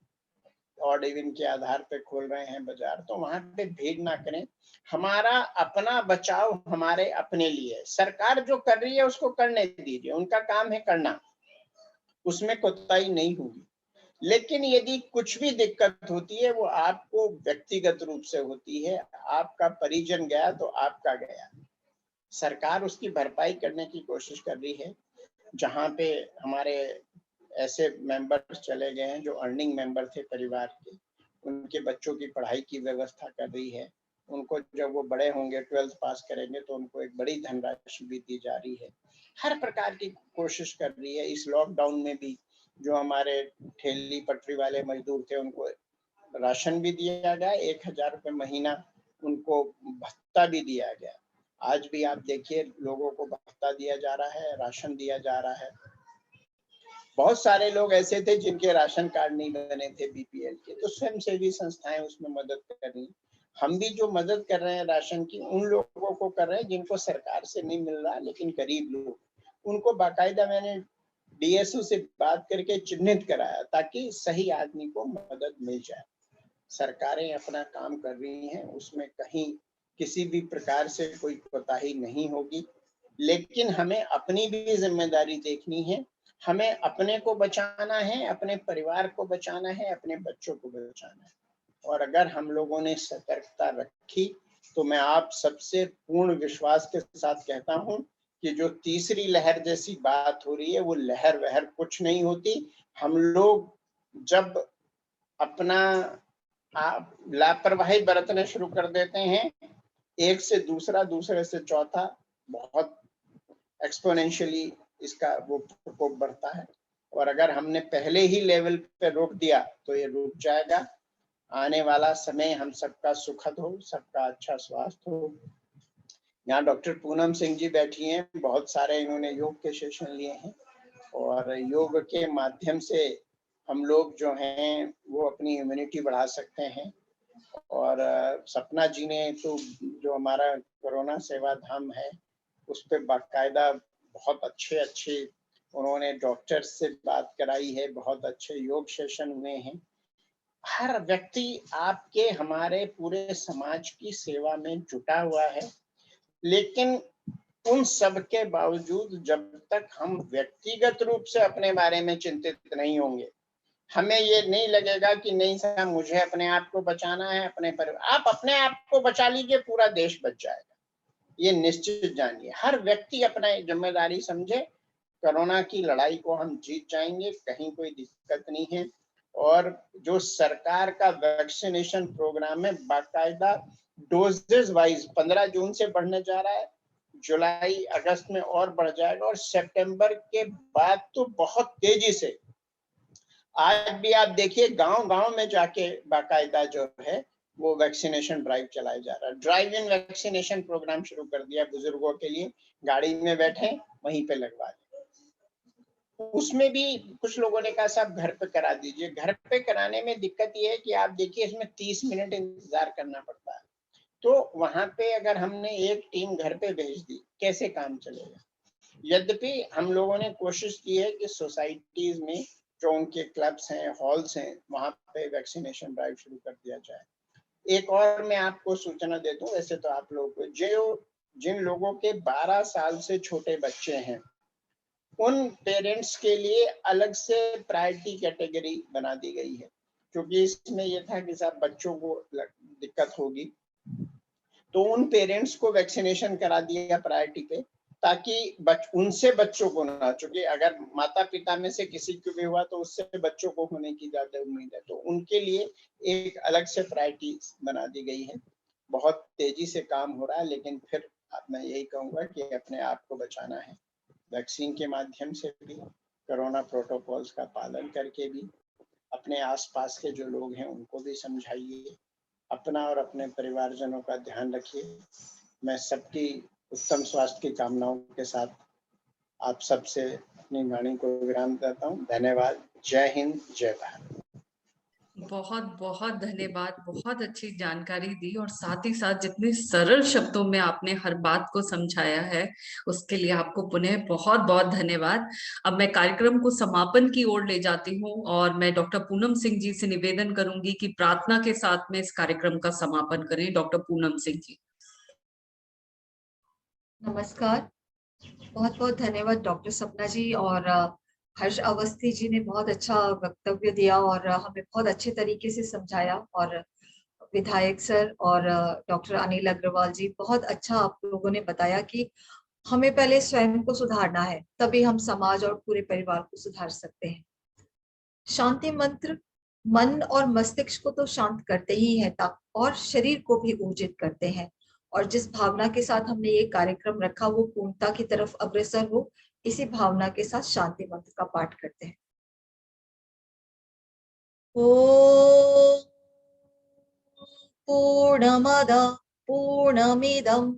ऑड इवन के आधार पे खोल रहे हैं बाजार, तो वहां पे भीड़ ना करें। हमारा अपना बचाव हमारे अपने लिए, सरकार जो कर रही है उसको करने दीजिए, उनका काम है करना, उसमें कोताही नहीं होगी। लेकिन यदि कुछ भी दिक्कत होती है वो आपको व्यक्तिगत रूप से होती है, आपका परिजन गया तो आपका गया, सरकार उसकी भरपाई करने की कोशिश कर रही है। जहाँ पे हमारे ऐसे मेंबर्स चले गए हैं जो अर्निंग मेंबर थे परिवार के, उनके बच्चों की पढ़ाई की व्यवस्था कर रही है। उनको जब वो बड़े होंगे, 12th पास करेंगे, तो उनको एक बड़ी धनराशि भी दी जा रही है। हर प्रकार की कोशिश कर रही है। इस लॉकडाउन में भी जो हमारे ठेली पटरी वाले मजदूर थे, उनको राशन भी दिया गया, 1000 रुपये महीना उनको भत्ता भी दिया गया। आज भी आप देखिए, लोगों को भत्ता दिया जा रहा है, राशन दिया जा रहा है। बहुत सारे लोग ऐसे थे जिनके राशन कार्ड नहीं बने थे BPL के, तो स्वयंसेवी संस्थाएं उसमें मदद कर रही। हम भी जो मदद कर रहे हैं राशन की, उन लोगों को कर रहे हैं जिनको सरकार से नहीं मिल रहा, लेकिन गरीब लोग, उनको बाकायदा मैंने DSO से बात करके चिन्हित कराया ताकि सही आदमी को मदद मिल जाए। सरकारें अपना काम कर रही हैं, उसमें कहीं किसी भी प्रकार से कोई कोताही नहीं होगी, लेकिन हमें अपनी भी जिम्मेदारी देखनी है। हमें अपने को बचाना है, अपने परिवार को बचाना है, अपने बच्चों को बचाना है। और अगर हम लोगों ने सतर्कता रखी तो मैं आप सबसे पूर्ण विश्वास के साथ कहता हूं कि जो तीसरी लहर जैसी बात हो रही है वो लहर वहर कुछ नहीं होती। हम लोग जब अपना लापरवाही बरतना शुरू कर देते हैं, एक से दूसरा, दूसरे से चौथा, बहुत एक्सपोनेंशियली इसका वो प्रकोप बढ़ता है। और अगर हमने पहले ही लेवल पे रोक दिया तो ये रुक जाएगा। आने वाला समय हम सबका सुखद हो, सबका अच्छा स्वास्थ्य हो। यहाँ डॉक्टर पूनम सिंह जी बैठी हैं, बहुत सारे इन्होंने योग के सेशन लिए हैं और योग के माध्यम से हम लोग जो हैं वो अपनी इम्यूनिटी बढ़ा सकते हैं। और सपना जी ने तो जो हमारा कोरोना सेवा धाम है उस पर बाकायदा बहुत अच्छे उन्होंने डॉक्टर से बात कराई है, बहुत अच्छे योग सेशन हुए हैं। हर व्यक्ति आपके हमारे पूरे समाज की सेवा में जुटा हुआ है, लेकिन उन सब के बावजूद जब तक हम व्यक्तिगत रूप से अपने बारे में चिंतित नहीं होंगे, हमें ये नहीं लगेगा कि नहीं साहब मुझे अपने आप को बचाना है, अपने परिवार, आप अपने आप को बचा लीजिए, पूरा देश बच जाएगा, ये निश्चित जानिए। हर व्यक्ति अपना जिम्मेदारी समझे, कोरोना की लड़ाई को हम जीत जाएंगे, कहीं कोई दिक्कत नहीं है। और जो सरकार का वैक्सीनेशन प्रोग्राम है बाकायदा डोजेज वाइज 15 जून से बढ़ने जा रहा है, जुलाई अगस्त में और बढ़ जाएगा और सितंबर के बाद तो बहुत तेजी से। आज भी आप देखिए गांव-गांव में जाके बाकायदा जो है वो वैक्सीनेशन ड्राइव चलाया जा रहा है। ड्राइव इन वैक्सीनेशन प्रोग्राम शुरू कर दिया बुजुर्गों के लिए, गाड़ी में बैठे वहीं पे लगवा दें। उसमें भी कुछ लोगों ने कहा साहब घर पे करा दीजिए। घर पे कराने में दिक्कत ये है कि आप देखिए इसमें 30 मिनट इंतजार करना पड़ता है। तो वहां पे अगर हमने एक टीम घर पे भेज दी, कैसे काम चलेगा? यद्यपि हम लोगों ने कोशिश की है कि सोसाइटीज में जो उनके क्लब्स हैं, हॉल्स हैं, वहां पे वैक्सीनेशन ड्राइव शुरू कर दिया जाए। एक और मैं आपको सूचना दे दूं, वैसे तो आप लोगों को जिन लोगों के 12 साल से छोटे बच्चे हैं उन पेरेंट्स के लिए अलग से प्रायोरिटी कैटेगरी बना दी गई है, क्योंकि इसमें यह था कि साहब बच्चों को दिक्कत होगी, तो उन पेरेंट्स को वैक्सीनेशन करा दिया प्रायोरिटी पे, ताकि उनसे बच्चों को ना, क्योंकि अगर माता पिता में से किसी को भी हुआ तो उससे बच्चों को होने की ज्यादा उम्मीद है, तो उनके लिए एक अलग से प्रायोरिटी बना दी गई है। बहुत तेजी से काम हो रहा है, लेकिन फिर मैं यही कहूंगा कि अपने आप को बचाना है, वैक्सीन के माध्यम से भी, कोरोना प्रोटोकॉल्स का पालन करके भी, अपने आसपास के जो लोग हैं उनको भी समझाइए, अपना और अपने परिवारजनों का ध्यान रखिए। मैं सबकी उत्तम स्वास्थ्य की कामनाओं के साथ आप सबसे अपनी वाणी को विराम देता हूँ। धन्यवाद। जय हिंद, जय भारत। बहुत बहुत धन्यवाद, बहुत अच्छी जानकारी दी और साथ ही साथ जितने सरल शब्दों में आपने हर बात को समझाया है उसके लिए आपको पुनः बहुत बहुत धन्यवाद। अब मैं कार्यक्रम को समापन की ओर ले जाती हूँ और मैं डॉक्टर पूनम सिंह जी से निवेदन करूंगी कि प्रार्थना के साथ में इस कार्यक्रम का समापन करें। डॉक्टर पूनम सिंह जी। नमस्कार, बहुत बहुत धन्यवाद डॉक्टर सपना जी और हर्ष अवस्थी जी ने बहुत अच्छा वक्तव्य दिया और हमें बहुत अच्छे तरीके से समझाया। और विधायक सर और डॉक्टर अनिल अग्रवाल जी, बहुत अच्छा आप लोगों ने बताया कि हमें पहले स्वयं को सुधारना है, तभी हम समाज और पूरे परिवार को सुधार सकते हैं। शांति मंत्र मन और मस्तिष्क को तो शांत करते ही है और शरीर को भी ऊर्जित करते हैं। और जिस भावना के साथ हमने ये कार्यक्रम रखा वो पूर्णता की तरफ अग्रसर हो, इसी भावना के साथ शांति मंत्र का पाठ करते हैं। ओम पूर्णमद पूर्णमिदं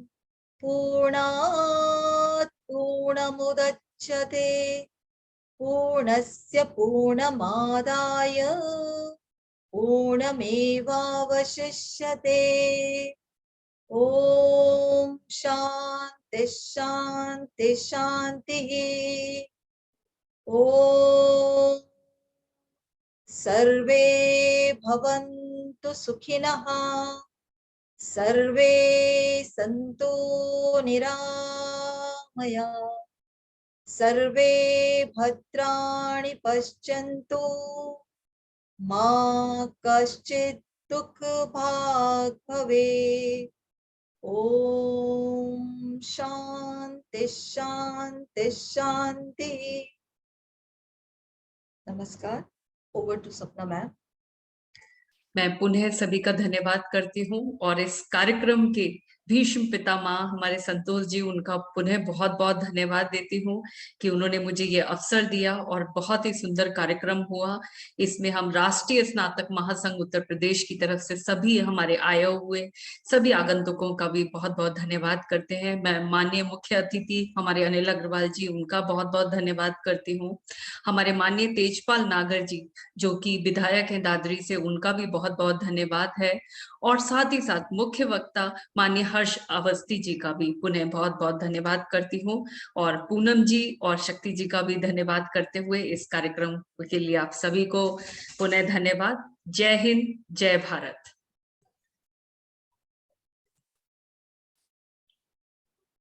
पूर्णात् पूर्णमुदच्यते पूर्णस्य पूर्णमादाय पूर्णमेवावशिष्यते। ओम शांति शांति शांति। ओम सर्वे भवन्तु सुखिनः। सर्वे सन्तु निरामया, सर्वे भद्राणि पश्यन्तु, मा कश्चित् दुःखभाग् भवेत्। ओम शांति शांति शांति। नमस्कार। ओवर टू सपना मैम। मैं पुनः सभी का धन्यवाद करती हूँ और इस कार्यक्रम के भीष्म पितामह हमारे संतोष जी, उनका पुनः बहुत बहुत धन्यवाद देती हूँ कि उन्होंने मुझे ये अवसर दिया और बहुत ही सुंदर कार्यक्रम हुआ। इसमें हम राष्ट्रीय स्नातक महासंघ उत्तर प्रदेश की तरफ से सभी हमारे आए हुए सभी आगंतुकों का भी बहुत बहुत धन्यवाद करते हैं। मैं माननीय मुख्य अतिथि हमारे अनिल अग्रवाल जी, उनका बहुत बहुत धन्यवाद करती हूँ। हमारे माननीय तेजपाल नागर जी जो कि विधायक हैं दादरी से, उनका भी बहुत बहुत धन्यवाद है। और साथ ही साथ मुख्य वक्ता माननीय हर्ष अवस्थी जी का भी पुनः बहुत बहुत धन्यवाद करती हूँ। और पूनम जी और शक्ति जी का भी धन्यवाद करते हुए इस कार्यक्रम के लिए आप सभी को पुनः धन्यवाद। जय हिंद, जय भारत।